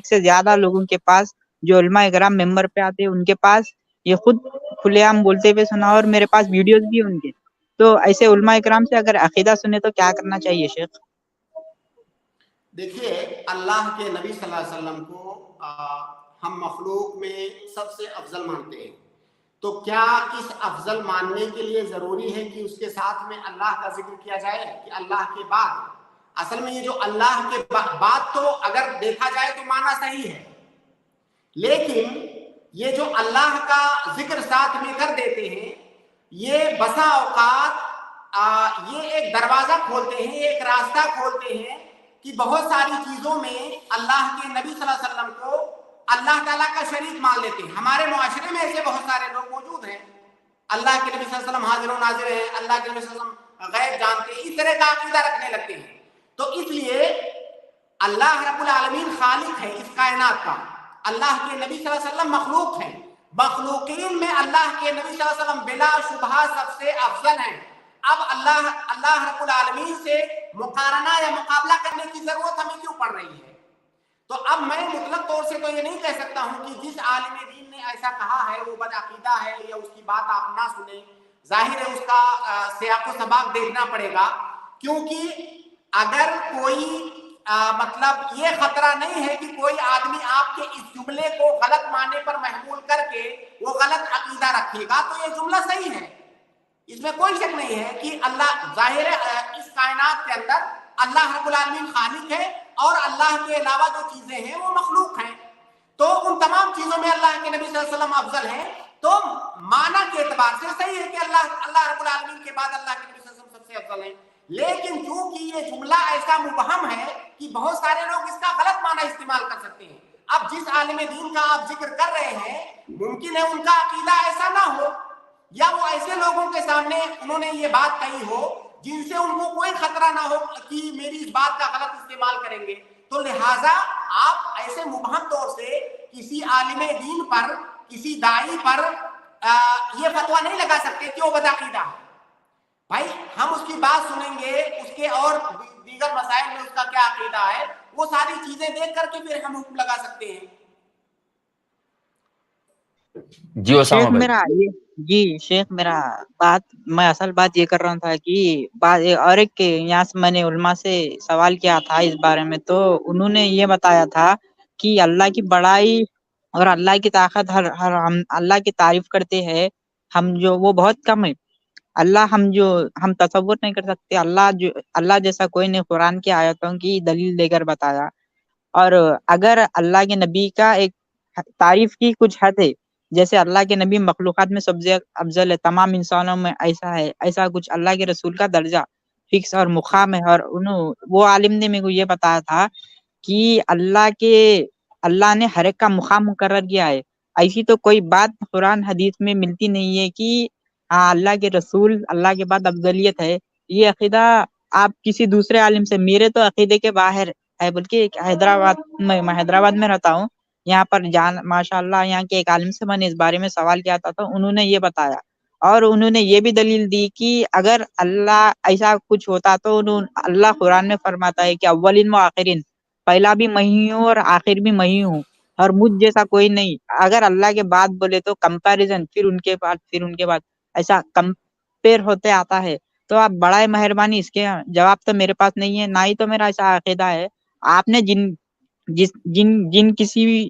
سے زیادہ لوگوں کے پاس جو علماء اکرام ممبر پہ آتے ہیں ان کے پاس یہ خود کھلے عام بولتے ہوئے سنا, اور میرے پاس ویڈیوز بھی ان کے. تو ایسے علماء اکرام سے اگر عقیدہ سنے تو کیا کرنا چاہیے شیخ؟ دیکھیے, اللہ کے نبی صلی اللہ علیہ وسلم کو ہم مخلوق میں سب سے افضل مانتے ہیں, تو کیا اس افضل ماننے کے لیے ضروری ہے کہ اس کے ساتھ میں اللہ کا ذکر کیا جائے کہ اللہ کے بعد؟ اصل میں یہ جو اللہ کے بعد تو اگر دیکھا جائے تو معنی صحیح ہے, لیکن یہ جو اللہ کا ذکر ساتھ میں کر دیتے ہیں, یہ بسا اوقات یہ ایک دروازہ کھولتے ہیں, ایک راستہ کھولتے ہیں کہ بہت ساری چیزوں میں اللہ کے نبی صلی اللہ علیہ وسلم کو اللہ تعالیٰ کا شریک مان لیتے ہیں. ہمارے معاشرے میں ایسے بہت سارے لوگ موجود ہیں, اللہ کے نبی صلی اللہ علیہ وسلم حاضر و ناظر ہیں, اللہ کے نبی صلی اللہ علیہ وسلم غیب جانتے ہیں, اس طرح کا عقیدہ رکھنے لگتے ہیں. تو اس لیے اللہ رب العالمین خالق ہے اس کائنات کا, اللہ کے نبی صلی اللہ علیہ وسلم مخلوق ہیں, مخلوقین میں اللہ کے نبی صلی اللہ علیہ وسلم بلا شبہ سب سے افضل ہیں. اب اللہ رب العالمین سے مقارنہ یا مقابلہ کرنے کی ضرورت ہمیں کیوں پڑ رہی ہے؟ تو اب میں مطلق طور سے تو یہ نہیں کہہ سکتا ہوں کہ جس عالم دین نے ایسا کہا ہے وہ بدعقیدہ ہے یا اس کی بات آپ نہ سنیں. ظاہر ہے اس کا سیاق و سباق دیکھنا پڑے گا, کیونکہ اگر کوئی مطلب یہ خطرہ نہیں ہے کہ کوئی آدمی آپ کے اس جملے کو غلط معنی پر محمول کر کے وہ غلط عقیدہ رکھے گا, تو یہ جملہ صحیح ہے, اس میں کوئی شک نہیں ہے کہ اللہ ظاہر ہے اس کائنات کے اندر اللہ رب العالمین خالق ہے, اور اللہ کے علاوہ جو چیزیں ہیں وہ مخلوق ہیں, تو ان تمام چیزوں میں اللہ کے نبی صلی اللہ علیہ وسلم افضل ہیں. تو معنی کے اعتبار سے صحیح ہے کہ اللہ رب العالمین کے بعد اللہ کے نبی صلی اللہ علیہ وسلم سب سے افضل ہیں, لیکن چونکہ یہ جملہ ایسا مبہم ہے کہ بہت سارے لوگ اس کا غلط معنی استعمال کر سکتے ہیں. اب جس عالم دین کا آپ ذکر کر رہے ہیں, ممکن ہے ان کا عقیدہ ایسا نہ ہو, یا وہ ایسے لوگوں کے سامنے انہوں نے یہ بات کہی ہو جن سے ان کو کوئی خطرہ نہ ہو کہ میری اس بات کا غلط استعمال کریں گے. تو لہٰذا آپ ایسے مبہم طور سے کسی عالم دین پر, کسی داعی پر یہ فتویٰ نہیں لگا سکتے کہ وہ بدعقیدہ ہے. بھائی ہم اس کی بات سنیں گے, اس کے اور دیگر مسائل میں اس کا کیا عقیدہ ہے, وہ ساری چیزیں دیکھ کر کے پھر ہم حکم لگا سکتے ہیں. جی اسامہ بھائی, جی شیخ، میں اصل بات یہ کر رہا تھا کہ اور ایک یہاں سے میں نے علماء سے سوال کیا تھا اس بارے میں، تو انہوں نے یہ بتایا تھا کہ اللہ کی بڑائی اور اللہ کی طاقت ہم اللہ کی تعریف کرتے ہیں ہم جو وہ بہت کم ہے۔ ہم تصور نہیں کر سکتے اللہ جیسا کوئی نے قرآن کی آیتوں کی دلیل دے کر بتایا۔ اور اگر اللہ کے نبی کا ایک تعریف کی کچھ حد ہے، جیسے اللہ کے نبی مخلوقات میں سب سے افضل ہے، تمام انسانوں میں ایسا کچھ اللہ کے رسول کا درجہ فکس اور مقام ہے۔ اور وہ عالم نے میرے کو یہ بتایا تھا کہ اللہ نے ہر ایک کا مقام مقرر کیا ہے۔ ایسی تو کوئی بات قرآن حدیث میں ملتی نہیں ہے کہ ہاں اللہ کے رسول اللہ کے بعد افضلیت ہے۔ یہ عقیدہ آپ کسی دوسرے عالم سے، میرے تو عقیدے کے باہر ہے، بلکہ میں حیدرآباد میں رہتا ہوں، یہاں پر ماشاء اللہ یہاں کے ایک عالم سے میں نے اس بارے میں سوال کیا تھا، تو انہوں نے یہ بتایا اور انہوں نے یہ بھی دلیل دی کہ اگر اللہ ایسا کچھ ہوتا تو اللہ قرآن میں فرماتا ہے کہ اولین و آخرین، پہلا بھی میں ہی ہوں اور آخر بھی میں ہی ہوں اور مجھ جیسا کوئی نہیں۔ اگر اللہ کے بعد بولے تو کمپیریزن، پھر ان کے بعد ایسا کمپیر ہوتے آتا ہے۔ تو آپ بڑا مہربانی، اس کے جواب تو میرے پاس نہیں ہے، نہ ہی تو میرا ایسا عقیدہ ہے۔ آپ نے جن کسی بھی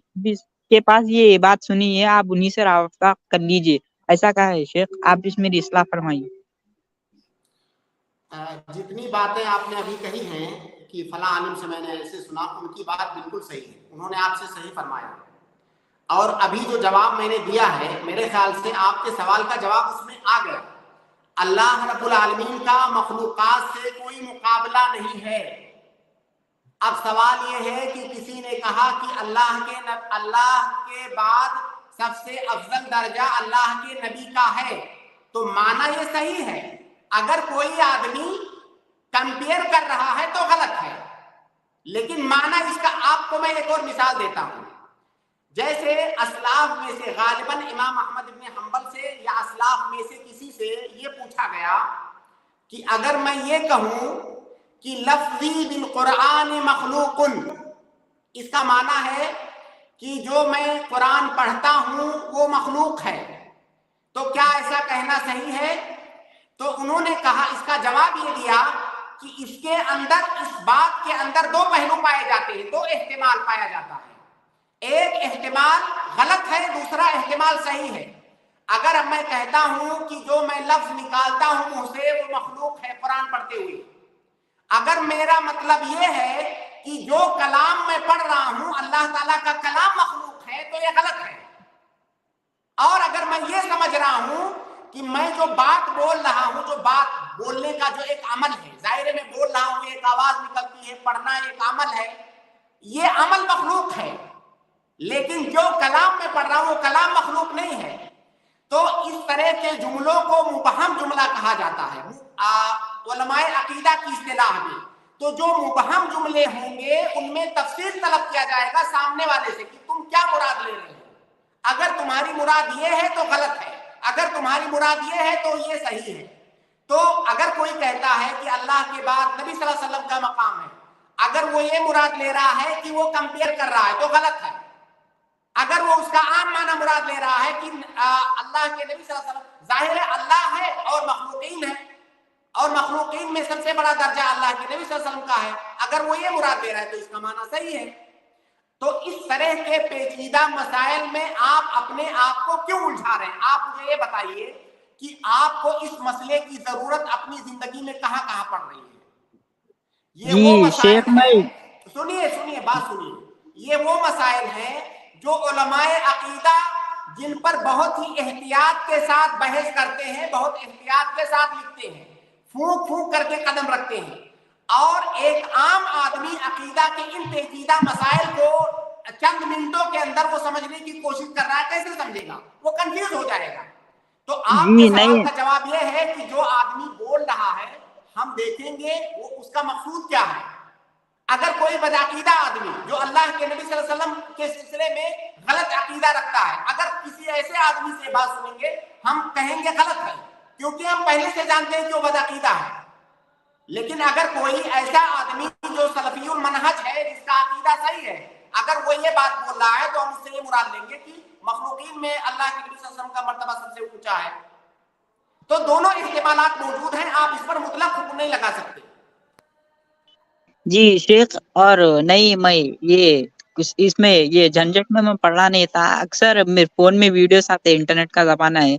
کے پاس یہ بات سنی ہے، آپ انہی سے رابطہ کر لیجئے، ایسا کہا ہے شیخ، آپ اس میری اصلاح فرمائیے۔ جتنی باتیں آپ نے ابھی کہی ہیں کہ فلاں عالم سے میں نے ایسے سنا، ان کی بات بالکل صحیح ہے، انہوں نے آپ سے صحیح فرمایا۔ اور ابھی جو جواب میں نے دیا ہے، میرے خیال سے آپ کے سوال کا جواب اس میں آ گیا۔ اللہ رب العالمین کا مخلوقات سے کوئی مقابلہ نہیں ہے۔ اب سوال یہ ہے کہ کسی نے کہا کہ اللہ کے بعد سب سے افضل درجہ اللہ کے نبی کا ہے، تو معنی یہ صحیح ہے۔ اگر کوئی آدمی کمپیئر کر رہا ہے تو غلط ہے، لیکن معنی اس کا آپ کو میں ایک اور مثال دیتا ہوں۔ جیسے اسلاف میں سے غالباً امام احمد بن حنبل سے یا اسلاف میں سے کسی سے یہ پوچھا گیا کہ اگر میں یہ کہوں کہ لفظی بالقرآن مخلوق، اس کا معنی ہے کہ جو میں قرآن پڑھتا ہوں وہ مخلوق ہے، تو کیا ایسا کہنا صحیح ہے؟ تو انہوں نے کہا، اس کا جواب یہ دیا کہ اس بات کے اندر دو پہلو پائے جاتے ہیں، دو احتمال پایا جاتا ہے۔ ایک احتمال غلط ہے، دوسرا احتمال صحیح ہے۔ اگر میں کہتا ہوں کہ جو میں لفظ نکالتا ہوں منہ سے وہ مخلوق ہے قرآن پڑھتے ہوئے، اگر میرا مطلب یہ ہے کہ جو کلام میں پڑھ رہا ہوں اللہ تعالیٰ کا کلام مخلوق ہے، تو یہ غلط ہے۔ اور اگر میں یہ سمجھ رہا ہوں کہ میں جو بات بول رہا ہوں، جو بات بولنے کا جو ایک عمل ہے، ظاہر میں بول رہا ہوں، ایک آواز نکلتی ہے، پڑھنا ایک عمل ہے، یہ عمل مخلوق ہے، لیکن جو کلام میں پڑھ رہا ہوں وہ کلام مخلوق نہیں ہے۔ تو اس طرح کے جملوں کو مبہم جملہ کہا جاتا ہے علماء عقیدہ کی اصطلاح میں۔ تو جو مبہم جملے ہوں گے ان میں تفسیر طلب کیا جائے گا سامنے والے سے کہ تم کیا مراد لے رہے ہو۔ اگر تمہاری مراد یہ ہے تو غلط ہے، اگر تمہاری مراد یہ ہے تو یہ صحیح ہے۔ تو اگر کوئی کہتا ہے کہ اللہ کے بعد نبی صلی اللہ علیہ وسلم کا مقام ہے، اگر وہ یہ مراد لے رہا ہے کہ وہ کمپیئر کر رہا ہے تو غلط ہے۔ اگر وہ اس کا عام معنی مراد لے رہا ہے کہ اللہ کے نبی صلی اللہ علیہ وسلم، ظاہر ہے اللہ ہے اور مخلوقین ہے، اور مخلوقین میں سب سے بڑا درجہ اللہ کے نبی صلی اللہ علیہ وسلم کا ہے، اگر وہ یہ مراد لے رہا ہے تو اس کا معنی صحیح ہے۔ تو اس طرح کے پیچیدہ مسائل میں آپ اپنے آپ کو کیوں الجھا رہے ہیں؟ آپ مجھے یہ بتائیے کہ آپ کو اس مسئلے کی ضرورت اپنی زندگی میں کہاں کہاں پڑ رہی ہے؟ یہ وہ مسائل ہیں، سنیے بات سنیے، یہ وہ مسائل ہیں جو علماء عقیدہ جن پر بہت ہی احتیاط کے ساتھ بحث کرتے ہیں، بہت احتیاط کے ساتھ لکھتے ہیں، پھونک پھونک کر کے قدم رکھتے ہیں، اور ایک عام آدمی عقیدہ کے ان پیچیدہ مسائل کو چند منٹوں کے اندر وہ سمجھنے کی کوشش کر رہا ہے، کیسے سمجھے گا؟ وہ کنفیوز ہو جائے گا۔ تو آپ کے سوال کا جواب یہ ہے کہ جو آدمی بول رہا ہے ہم دیکھیں گے وہ اس کا مقصود کیا ہے۔ اگر کوئی بدعقیدہ آدمی جو اللہ کے نبی صلی اللہ علیہ وسلم کے سلسلے میں غلط عقیدہ رکھتا ہے، اگر کسی ایسے آدمی سے بات سنیں گے ہم کہیں گے غلط ہے، کیونکہ ہم پہلے سے جانتے ہیں کہ وہ بدعقیدہ ہے۔ لیکن اگر کوئی ایسا آدمی جو سلفی المنہج ہے، جس کا عقیدہ صحیح ہے، اگر وہ یہ بات بول رہا ہے تو ہم اس سے یہ مراد لیں گے کہ مخلوقین میں اللہ کے نبی صلی اللہ علیہ وسلم کا مرتبہ سب سے اونچا ہے. تو دونوں احتمالات موجود ہیں, آپ اس پر مطلق حکم نہیں لگا سکتے. جی شیخ, اور نہیں میں یہ کچھ اس میں یہ جھنجٹ میں پڑھا نہیں تھا. اکثر میرے فون میں ویڈیوز آتے, انٹرنیٹ کا زمانہ ہے,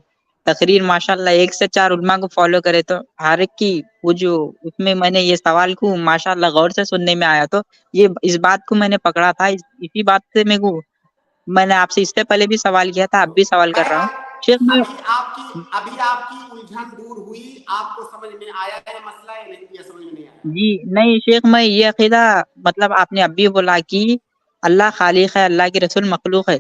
تقریر ماشاءاللہ 1 سے 4 علماء کو فالو کرے تو ہر ایک کی وہ جو اس میں نے یہ سوال کو ماشاءاللہ غور سے سننے میں آیا, تو یہ اس بات کو میں نے پکڑا تھا. اسی بات سے میں نے آپ سے اس سے پہلے بھی سوال کیا تھا, اب بھی سوال کر رہا ہوں شیخ. میں ابھی آپ کی الجھن دور ہوئی, آپ کو سمجھ میں آیا ہے مسئلہ یا نہیں, یہ سمجھ میں نہیں آیا؟ جی نہیں شیخ, میں یہ عقیدہ مطلب آپ نے اب بھی بولا کہ اللہ خالق ہے, اللہ کے رسول مخلوق ہے.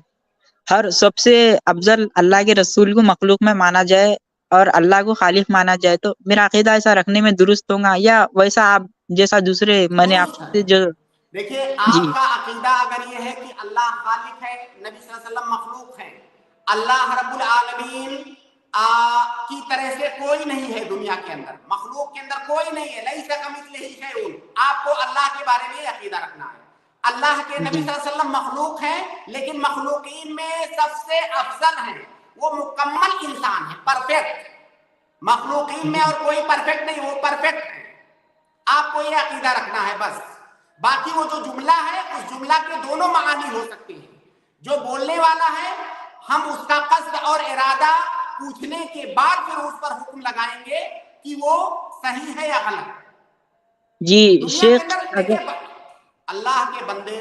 ہر سب سے افضل اللہ کے رسول کو مخلوق میں مانا جائے اور اللہ کو خالق مانا جائے, تو میرا عقیدہ ایسا رکھنے میں درست ہوگا یا ویسا آپ جیسا دوسرے میں نے آپ سے جو دیکھیے جی آپ کا عقیدہ اگر یہ ہے کہ اللہ خالق ہے, نبی صلی اللہ علیہ وسلم مخلوق ہے, اللہ رب العالمین کی طرح سے کوئی نہیں ہے دنیا کے اندر, مخلوق کے اندر کوئی نہیں ہے, لیس کمثلہ شیء, آپ کو اللہ کے بارے میں عقیدہ رکھنا ہے. اللہ کے نبی صلی اللہ علیہ وسلم مخلوق ہیں لیکن مخلوقین میں سب سے افضل ہیں, وہ مکمل انسان ہے, پرفیکٹ. مخلوقین میں اور کوئی پرفیکٹ نہیں, وہ پرفیکٹ ہے. آپ کو یہ عقیدہ رکھنا ہے بس. باقی وہ جو جملہ ہے اس جملہ کے دونوں معانی ہو سکتے ہیں. جو بولنے والا ہے ہم اس کا قصد اور ارادہ پوچھنے کے بعد پھر اس پر حکم لگائیں گے کہ وہ صحیح ہے یا غلط. جی دنیا شیخ, کے اندر دیکھیں اللہ کے بندے,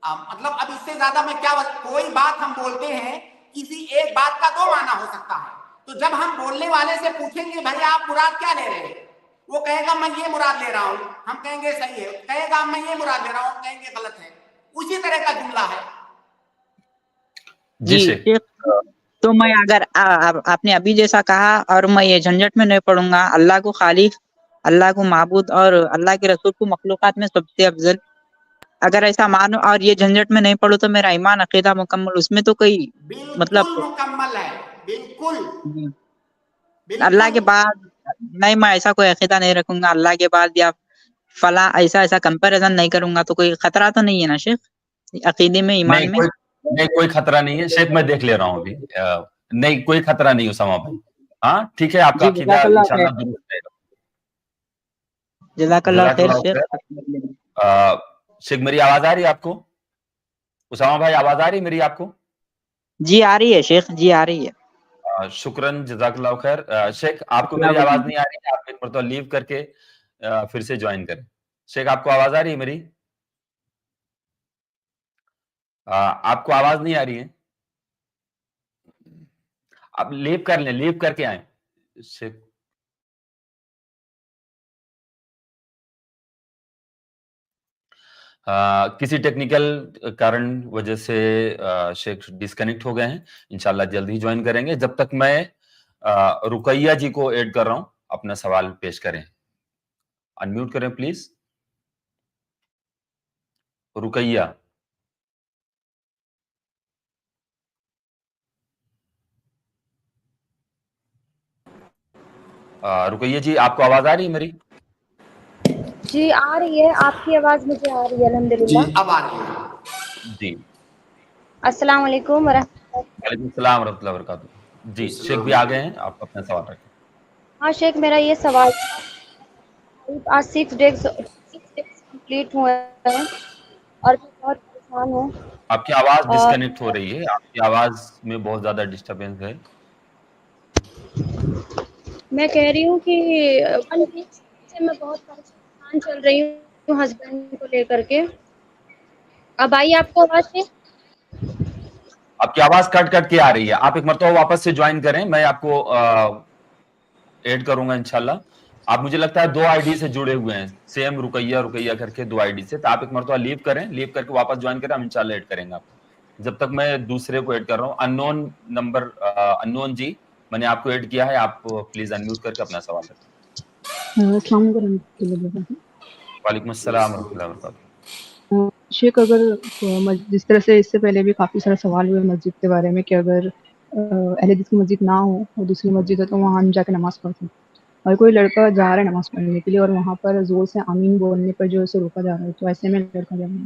مطلب اب اس سے زیادہ میں کیا, کوئی بات ہم بولتے ہیں کسی ایک بات کا 2 معنی ہو سکتا ہے. تو جب ہم بولنے والے سے پوچھیں گے بھائی آپ مراد کیا لے رہے ہیں, وہ کہے گا میں یہ مراد لے رہا ہوں, ہم کہیں گے صحیح ہے. کہے گا میں یہ مراد لے رہا ہوں, ہم کہیں گے غلط ہے. اسی طرح کا جملہ ہے. جی شیخ, تو میں اگر آپ نے ابھی جیسا کہا اور میں یہ جھنجٹ میں نہیں پڑوں گا, اللہ کو خالق, اللہ کو معبود اور اللہ کے رسول کو مخلوقات میں سب سے افضل, اگر ایسا مانو اور یہ جھنجٹ میں نہیں پڑھو تو میرا ایمان عقیدہ مکمل, اس میں تو کوئی بالکل مکمل ہے. بالکل اللہ کے بعد نہیں, میں ایسا کوئی عقیدہ نہیں رکھوں گا اللہ کے بعد یا فلاں ایسا کمپیریزن نہیں کروں گا. تو کوئی خطرہ تو نہیں ہے نا شیخ عقیدے میں, ایمان میں؟ نہیں کوئی خطرہ نہیں ہے شیخ, میں دیکھ لے رہا ہوں ابھی, نہیں کوئی خطرہ نہیں اسامہ بھائی. ہاں ٹھیک ہے, آپ کا عقیدہ انشاءاللہ درست رہے گا. جزاک اللہ خیر شیخ. شیخ میری آواز آ رہی ہے آپ کو؟ اسامہ بھائی آواز آ رہی ہے میری آپ کو؟ جی آ رہی ہے شیخ, جی آ رہی ہے. شکراً, جزاک اللہ خیر. شیخ آپ کو میری آواز نہیں آ رہی ہے, آپ ایک مرتبہ لیو کر کے پھر سے جوائن کریں. شیخ آپ کو آواز آ رہی ہے میری؟ آپ کو آواز نہیں آ رہی ہے, آپ لیو کر لیں, لیو کر کے آئیں. شیخ کسی ٹیکنیکل کارن وجہ سے شیخ ڈسکنیکٹ ہو گئے ہیں, انشاءاللہ جلد ہی جوائن کریں گے. جب تک میں رقیہ جی کو ایڈ کر رہا ہوں, اپنا سوال پیش کریں. انمیوٹ کریں پلیز. رقیہ, رقیہ جی آپ کو آواز آ رہی ہے میری؟ جی آ رہی ہے, آپ کی آواز مجھے آ رہی ہے الحمدللہ. جی اب آ رہی ہے. جی السلام علیکم ورحمۃ اللہ. وعلیکم السلام ورحمۃ اللہ وبرکاتہ. جی شیخ بھی آ گئے ہیں, آپ اپنا سوال رکھیں. ہاں شیخ, میرا یہ سوال آج 6 ڈیز کمپلیٹ ہوئے ہیں اور میں بہت پریشان ہوں. آپ کی آواز اور ڈسکنیکٹ ہو رہی ہے, آپ کی آواز میں بہت زیادہ ڈسٹربینس ہے. میں کہہ رہی ہوں کہ 1 ویک سے میں بہت پریشان چل رہی ہوں ہسبینڈ کو لے کر کے. اب آئی آپ کو آواز سے؟ آپ کی آواز کٹ کٹ کے آ رہی ہے, آپ ایک مرتبہ واپس سے جوائن کریں, میں آپ کو ایڈ کروں گا انشاءاللہ. آپ مجھے لگتا ہے 2 آئی ڈی سے جڑے ہوئے ہیں, سیم رقیہ کر کے 2 آئی ڈی سے, تو آپ ایک مرتبہ لیو کریں, لیو کر کے واپس جوائن کریں, ہم انشاءاللہ ایڈ کریں گے آپ کو. جب تک میں دوسرے کو ایڈ کر رہا ہوں, انون نمبر, انون جی میں نے آپ کو ایڈ کیا ہے, آپ پلیز انمیوٹ کر کے اپنا سوال رکھیں. السلام علیکم ورحمۃ اللہ وبرکاتہ. وعلیکم السلام ورحمۃ اللہ وبرکاتہ. شیخ, اگر جس طرح سے اس سے پہلے بھی کافی سارے سوال ہوئے مسجد کے بارے میں کہ اگر اہل حدیث کی مسجد نہ ہو اور دوسری مسجد ہے تو وہاں ہم جا کے نماز پڑھتے ہیں, اور کوئی لڑکا جا رہا ہے نماز پڑھنے کے لیے اور وہاں پر زور سے آمین بولنے پر جو اسے روکا جا رہا ہے, تو ایسے میں لڑکا جا رہا ہے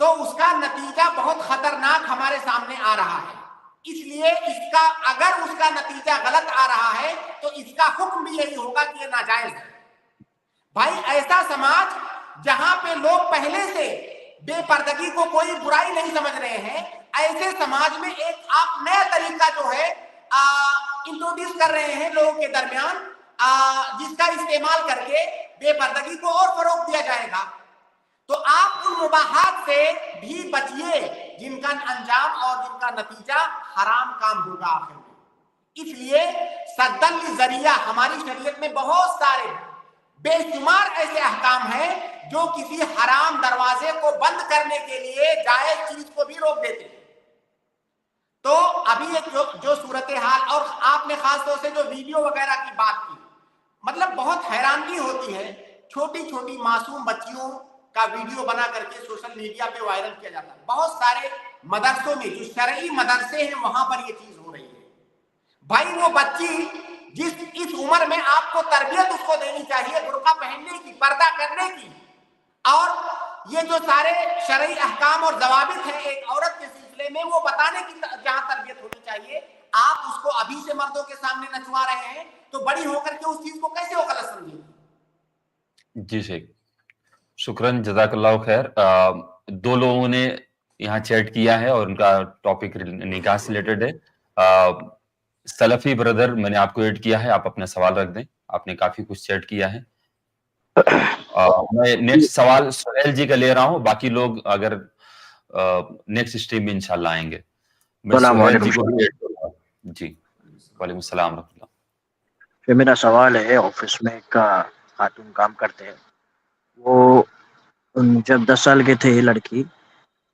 تو اس کا نتیجہ بہت خطرناک ہمارے سامنے آ رہا ہے. اس لیے اگر اس کا نتیجہ غلط آ رہا ہے تو اس کا حکم بھی یہی ہوگا کہ یہ ناجائز ہے. بھائی ایسا سماج جہاں پہ لوگ پہلے سے بے پردگی کو کوئی برائی نہیں سمجھ رہے ہیں, ایسے سماج میں ایک آپ نیا طریقہ جو ہے انٹروڈیوس کر رہے ہیں لوگوں کے درمیان, جس کا استعمال کر کے بے پردگی کو اور فروغ دیا جائے گا. تو آپ ان مباحات سے بھی بچیے جن کا انجام اور جن کا نتیجہ حرام کام ہوگا آخر میں. اس لیے سدل ذریعہ ہماری شریعت میں بہت سارے بے شمار ایسے احکام ہیں جو کسی حرام دروازے کو بند کرنے کے لیے جائز چیز کو بھی روک دیتے ہیں. تو ابھی جو صورتحال, اور آپ نے خاص طور سے جو ویڈیو وغیرہ کی بات کی, مطلب بہت حیرانگی ہوتی ہے. چھوٹی چھوٹی معصوم بچیوں کا ویڈیو بنا کر کے سوشل میڈیا پہ وائرل کیا جاتا ہے. بہت سارے مدرسوں میں جو شرعی مدرسے ہیں وہاں پر یہ چیز ہو رہی ہے. بھائی وہ بچی اس عمر میں آپ کو تربیت اس کو دینی چاہیے برقع پہننے کی, پردہ کرنے کی, اور یہ جو سارے شرعی احکام اور ضوابط ہیں ایک عورت کے سلسلے میں وہ بتانے کی جہاں تربیت ہونی چاہیے, آپ اس کو ابھی سے مردوں کے سامنے نچوا رہے ہیں تو بڑی ہو کر کے اس چیز کو کیسے وہ غلط سمجھیں گے. جی شیخ, شکراً, جزاک اللہ خیر. دو لوگوں نے یہاں چیٹ کیا ہے اور ان کا ٹاپک نکاح سے ریلیٹڈ ہے. سلفی بردر, میں نے آپ کو ایڈ کیا ہے, آپ اپنا سوال رکھ دیں, آپ نے کافی کچھ چیٹ کیا ہے. میں نیکسٹ سوال سہیل جی کا لے رہا ہوں, باقی لوگ اگر نیکسٹ اسٹریم میں انشاءاللہ آئیں گے. میں سہیل جی کو بھی ایڈ کروں گا. جی, وعلیکم السلام ورحمۃ اللہ. پھر میرا سوال ہے, آفس میں ایک خاتون کام کرتے ہیں, وہ جب 10 سال کے تھے یہ لڑکی,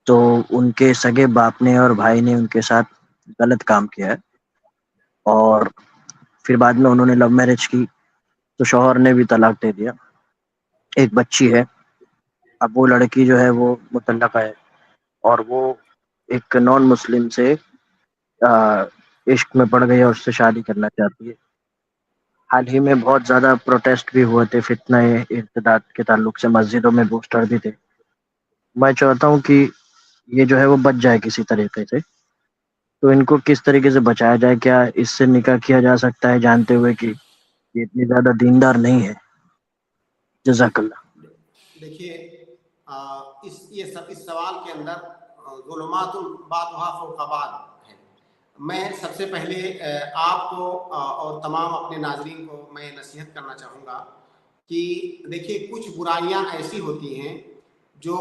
تو ان کے سگے باپ نے اور بھائی نے ان کے ساتھ غلط کام کیا ہے, اور پھر بعد میں انہوں نے لو میرج کی تو شوہر نے بھی طلاق دے دیا. ایک بچی ہے. اب وہ لڑکی جو ہے وہ مطلقہ ہے, اور وہ ایک نان مسلم سے عشق میں پڑ گئی اور اس سے شادی کرنا چاہتی ہے. حال ہی میں بہت زیادہ پروٹیسٹ بھی ہوئے تھے فتنہ ارتداد کے تعلق سے, مسجدوں میں پوسٹر بھی تھے. میں چاہتا ہوں کہ یہ جو ہے وہ بچ جائے کسی طریقے سے, تو ان کو کس طریقے سے بچایا جائے؟ کیا اس سے نکاح کیا جا سکتا ہے جانتے ہوئے کہ یہ اتنی زیادہ دیندار نہیں ہے؟ جزاک اللہ. دیکھیے, اس سوال کے اندر ظلمات بعضها فوق بعض ہے. میں سب سے پہلے آپ کو اور تمام اپنے ناظرین کو میں نصیحت کرنا چاہوں گا کہ دیکھیے, کچھ برائیاں ایسی ہوتی ہیں جو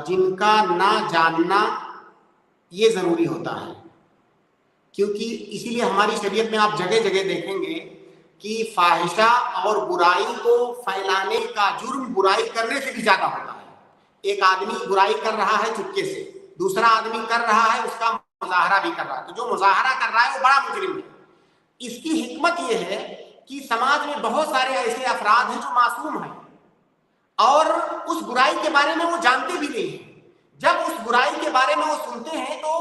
جن کا نہ جاننا یہ ضروری ہوتا ہے, کیونکہ اسی لیے ہماری شریعت میں آپ جگہ جگہ دیکھیں گے کہ فاحشہ اور برائی کو پھیلانے کا جرم برائی کرنے سے بھی زیادہ ہوتا ہے. ایک آدمی برائی کر رہا ہے چپکے سے, دوسرا آدمی کر رہا ہے, اس کا مظاہرہ بھی کر رہا ہے, تو جو مظاہرہ کر رہا ہے وہ بڑا مجرم ہے. اس کی حکمت یہ ہے کہ سماج میں بہت سارے ایسے افراد ہیں جو معصوم ہیں اور اس برائی کے بارے میں وہ جانتے بھی نہیں ہیں. جب اس برائی کے بارے میں وہ سنتے ہیں تو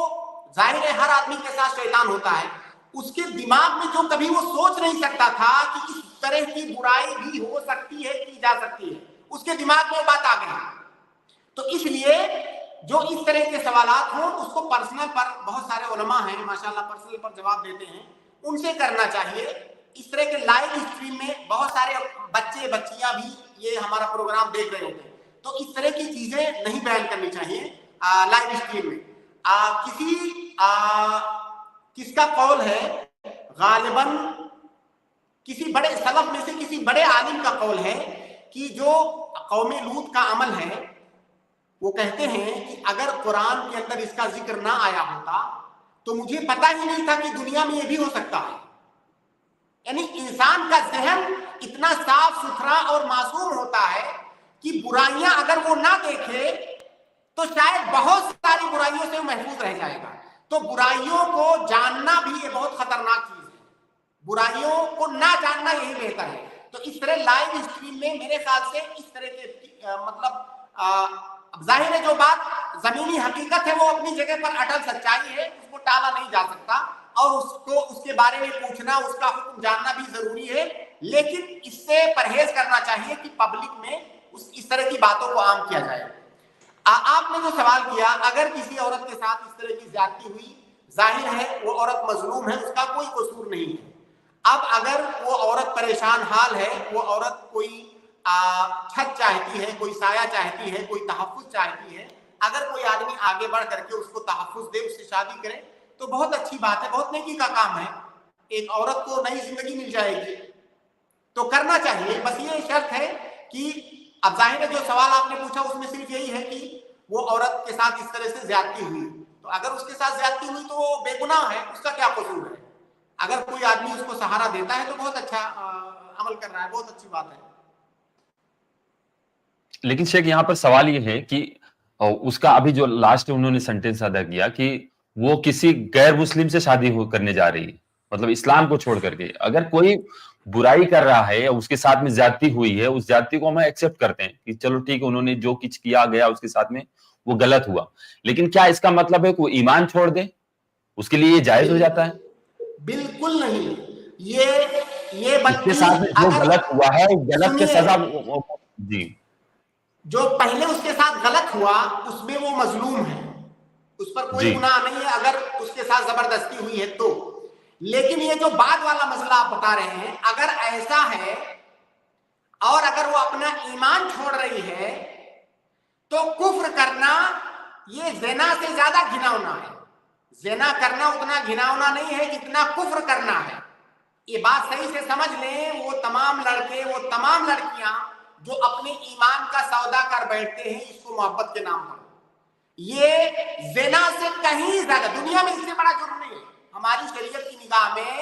ظاہر ہے ہر آدمی کے ساتھ شیطان ہوتا ہے. اس کے دماغ میں جو کبھی وہ سوچ نہیں سکتا تھا کہ اس طرح کی برائی بھی ہو سکتی ہے, کی جا سکتی ہے, اس کے دماغ میں وہ بات آ گئی. تو اس لیے جو اس طرح کے سوالات ہوں اس کو پرسنل پر, بہت سارے علماء ہیں ماشاءاللہ پرسنل پر جواب دیتے ہیں, ان سے کرنا چاہیے. اس طرح کے لائیو اسٹریم میں بہت سارے بچے بچیاں بھی یہ ہمارا پروگرام دیکھ رہے ہوتے ہیں, تو اس طرح کی چیزیں نہیں بیان کرنی چاہیے لائیو اسٹریم میں. کس کا قول ہے, غالباً کسی بڑے سلف میں سے کسی بڑے عالم کا قول ہے کہ جو قوم لوط کا عمل ہے, وہ کہتے ہیں کہ اگر قرآن کے اندر اس کا ذکر نہ آیا ہوتا تو مجھے پتا ہی نہیں تھا کہ دنیا میں یہ بھی ہو سکتا ہے. یعنی انسان کا ذہن اتنا صاف ستھرا اور معصوم ہوتا ہے کہ برائیاں اگر وہ نہ دیکھے تو شاید بہت ساری برائیوں سے محفوظ رہ جائے گا. تو برائیوں کو جاننا بھی یہ بہت خطرناک چیز ہے, برائیوں کو نہ جاننا یہی بہتر ہے. تو اس طرح لائیو اسٹریم میں میرے خیال سے اس طرح کے مطلب ظاہر ہے جو بات زمینی حقیقت ہے وہ اپنی جگہ پر اٹل سچائی ہے, اس کو ٹالا نہیں جا سکتا, اور اس کو اس کے بارے میں پوچھنا, اس کا حکم جاننا بھی ضروری ہے. لیکن اس سے پرہیز کرنا چاہیے کہ پبلک میں اس طرح کی باتوں کو عام کیا جائے. آپ نے جو سوال کیا، اگر کسی عورت کے ساتھ اس طرح کی زیادتی ہوئی، ظاہر ہے وہ عورت مظلوم ہے، اس کا کوئی قصور نہیں ہے. اب اگر وہ عورت پریشان حال ہے، وہ عورت کوئی چھت چاہتی ہے، کوئی سایہ چاہتی ہے، کوئی تحفظ چاہتی ہے، اگر کوئی آدمی آگے بڑھ کر کے اس کو تحفظ دے، اس سے شادی کرے تو بہت اچھی بات ہے، بہت نیکی کا کام ہے. ایک عورت کو نئی زندگی مل جائے گی تو کرنا چاہیے. بس یہ شرط ہے کہ اب ظاہر ہے جو سوال آپ نے پوچھا اس میں صرف یہی ہے کہ وہ عورت کے ساتھ اس طرح سے زیادتی ہوئی، تو اگر اس کے ساتھ زیادتی ہوئی تو وہ بے گناہ ہے، اس کا کیا قصور ہے. اگر کوئی آدمی اس کو سہارا دیتا ہے تو بہت اچھا عمل کر رہا ہے، بہت اچھی بات ہے. لیکن شیخ یہاں پر سوال یہ ہے کہ اس کا ابھی جو لاسٹ انہوں نے سینٹینس ادا کیا کہ وہ کسی غیر مسلم سے شادی کرنے جا رہی ہے، مطلب اسلام کو چھوڑ کر کے. اگر کوئی برائی کر رہا ہے، اس کے ساتھ میں زیادتی ہوئی ہے، اس زیادتی کو ہم ایکسپٹ کرتے ہیں کہ چلو ٹھیک ہے، انہوں نے جو کچھ کیا گیا اس کے ساتھ میں وہ غلط ہوا، لیکن کیا اس کا مطلب ہے کہ وہ ایمان چھوڑ دے؟ اس کے لیے یہ جائز ہو جاتا ہے؟ بالکل نہیں. یہ اس کے بلکہ ساتھ میں جو اگر غلط ہوا ہے اس غلط کے سنیے، سزا جی جو پہلے اس کے ساتھ غلط ہوا اس میں وہ مظلوم ہے، اس پر کوئی جی گناہ نہیں ہے اگر اس کے ساتھ زبردستی ہوئی ہے تو. لیکن یہ جو بعد والا مسئلہ آپ بتا رہے ہیں، اگر ایسا ہے اور اگر وہ اپنا ایمان چھوڑ رہی ہے تو کفر کرنا یہ زنا سے زیادہ گھناؤنا ہے. زنا کرنا اتنا گھناؤنا نہیں ہے جتنا کفر کرنا ہے. یہ بات صحیح سے سمجھ لیں. وہ تمام لڑکے، وہ تمام لڑکیاں جو اپنے ایمان کا سودا کر بیٹھتے ہیں اس کو محبت کے نام پر، یہ زنا سے کہیں زیادہ دنیا میں اس سے بڑا جرم نہیں ہے. ہماری شریعت کی نگاہ میں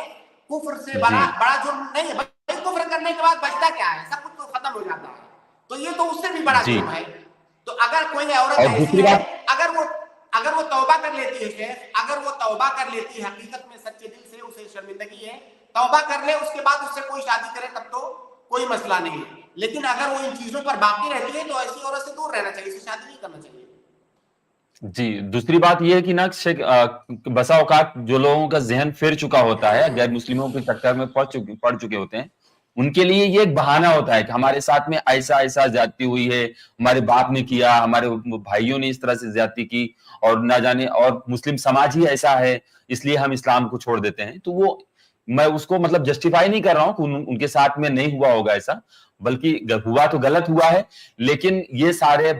کفر سے بڑا جرم نہیں ہے. کفر کرنے کے بعد بچتا کیا ہے؟ سب کچھ تو ختم ہو جاتا ہے. تو یہ تو اس سے بھی بڑا جرم ہے. تو اگر کوئی عورت ایسی ہے، اگر وہ توبہ کر لیتی ہے شیخ، اگر وہ توبہ کر لیتی ہے حقیقت میں سچے دل سے، اسے شرمندگی ہے، توبہ کر لے، اس کے بعد اس سے کوئی شادی کرے تب تو کوئی مسئلہ نہیں ہے. لیکن اگر وہ ان چیزوں پر باقی رہتی ہے تو ایسی عورت سے دور رہنا چاہیے، اسے شادی نہیں کرنا چاہیے. جی دوسری بات یہ ہے کہ نا بسا اوقات جو لوگوں کا ذہن پھر چکا ہوتا ہے، غیر مسلموں کے چکر میں پڑ چکے ہوتے ہیں، ان کے لیے یہ ایک بہانہ ہوتا ہے کہ ہمارے ساتھ میں ایسا زیادتی ہوئی ہے، ہمارے باپ نے کیا، ہمارے بھائیوں نے اس طرح سے زیادتی کی، اور نہ جانے اور مسلم سماج ہی ایسا ہے اس لیے ہم اسلام کو چھوڑ دیتے ہیں. تو وہ میں اس کو مطلب جسٹیفائی نہیں کر رہا ہوں کہ ان کے ساتھ میں نہیں ہوا ہوگا ایسا، بلکہ ہوا تو غلط ہوا ہے. لیکن یہ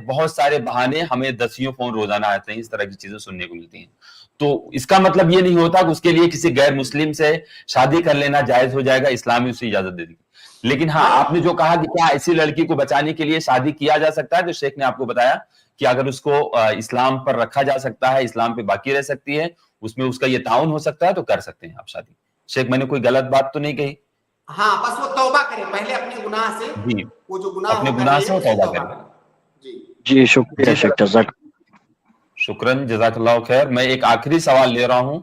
بہت سارے بہانے ہمیں دسیوں فون روزانہ آتے ہیں، اس طرح کی چیزیں سننے کو ملتی ہیں. تو اس کا مطلب یہ نہیں ہوتا کہ اس کے لیے کسی غیر مسلم سے شادی کر لینا جائز ہو جائے گا، اسلام میں اسے اجازت دے دی. لیکن ہاں آپ نے جو کہا کہ کیا ایسی لڑکی کو بچانے کے لیے شادی کیا جا سکتا ہے، تو شیخ نے آپ کو بتایا کہ اگر اس کو اسلام پر رکھا جا سکتا ہے، اسلام پہ باقی رہ سکتی ہے، اس میں اس کا یہ تعاون ہو سکتا ہے، تو کر سکتے ہیں آپ شادی. شیخ میں نے کوئی غلط بات تو نہیں کہی؟ ہاں بس وہ توبہ کرے پہلے اپنے گناہ سے، جی وہ جو گناہ اپنے ہو کر گناہ رہی سے ہے وہ اس سے توبہ توبہ کرے. کرے. جی شکریہ شیخ، جزاک شکرن، جزاک اللہ خیر. میں ایک آخری سوال لے رہا ہوں.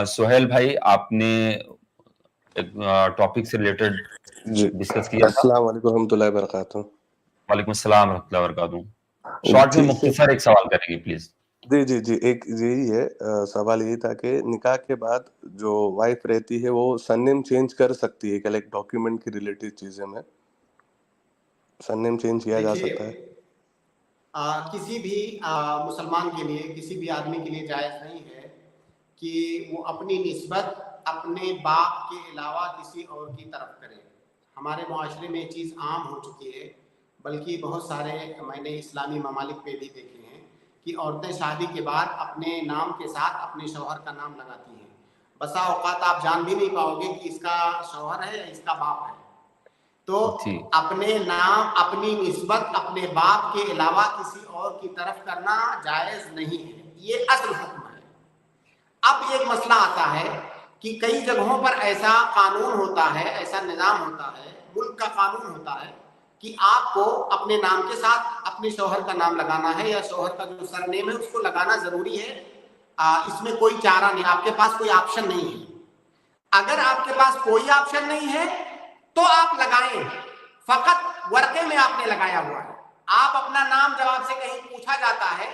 سہیل بھائی، آپ نے ایک ٹاپک سے ریلیٹڈ جی ڈسکس کیا تھا. السلام علیکم ورحمۃ اللہ وبرکاتہ. وعلیکم السلام ورحمۃ اللہ وبرکاتہ. شارٹ میں مختصر ایک سوال کریں گے پلیز. جی ایک یہی ہے سوال یہی تھا کہ نکاح کے بعد جو وائف رہتی ہے وہ سرنیم چینج کر سکتی ہے کیا؟ ایک ڈاکیومنٹ کی ریلیٹڈ چیزیں میں سرنیم چینج کیا جا سکتا ہے؟ کسی بھی مسلمان کے لیے، کسی بھی آدمی کے لیے جائز نہیں ہے کہ وہ اپنی نسبت اپنے باپ کے علاوہ کسی اور کی طرف کرے. ہمارے معاشرے میں یہ چیز عام ہو چکی ہے، بلکہ بہت سارے میں نے اسلامی ممالک پہ بھی دیکھے ہیں کہ عورتیں شادی کے بعد اپنے نام کے ساتھ اپنے شوہر کا نام لگاتی ہیں. بسا اوقات آپ جان بھی نہیں پاؤ گے کہ اس کا شوہر ہے یا اس کا باپ ہے. تو اپنے نام، اپنی نسبت اپنے باپ کے علاوہ کسی اور کی طرف کرنا جائز نہیں ہے، یہ اصل حکم ہے. اب ایک مسئلہ آتا ہے کہ کئی جگہوں پر ایسا قانون ہوتا ہے، ایسا نظام ہوتا ہے، ملک کا قانون ہوتا ہے کہ آپ کو اپنے نام کے ساتھ اپنے شوہر کا نام لگانا ہے، یا شوہر کا جو سرنیم ہے اس کو لگانا ضروری ہے. اس میں کوئی چارہ نہیں، آپ کے پاس کوئی آپشن نہیں ہے. اگر آپ کے پاس کوئی آپشن نہیں ہے تو آپ لگائیں، فقط ورقے میں آپ نے لگایا ہوا ہے. آپ اپنا نام جب آپ سے کہیں پوچھا جاتا ہے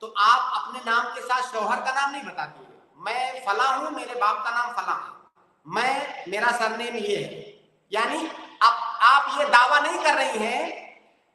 تو آپ اپنے نام کے ساتھ شوہر کا نام نہیں بتاتے ہیں. میں فلاں ہوں، میرے باپ کا نام فلاں ہے، میرا سرنیم یہ ہے. یعنی آپ یہ دعویٰ نہیں کر رہی ہیں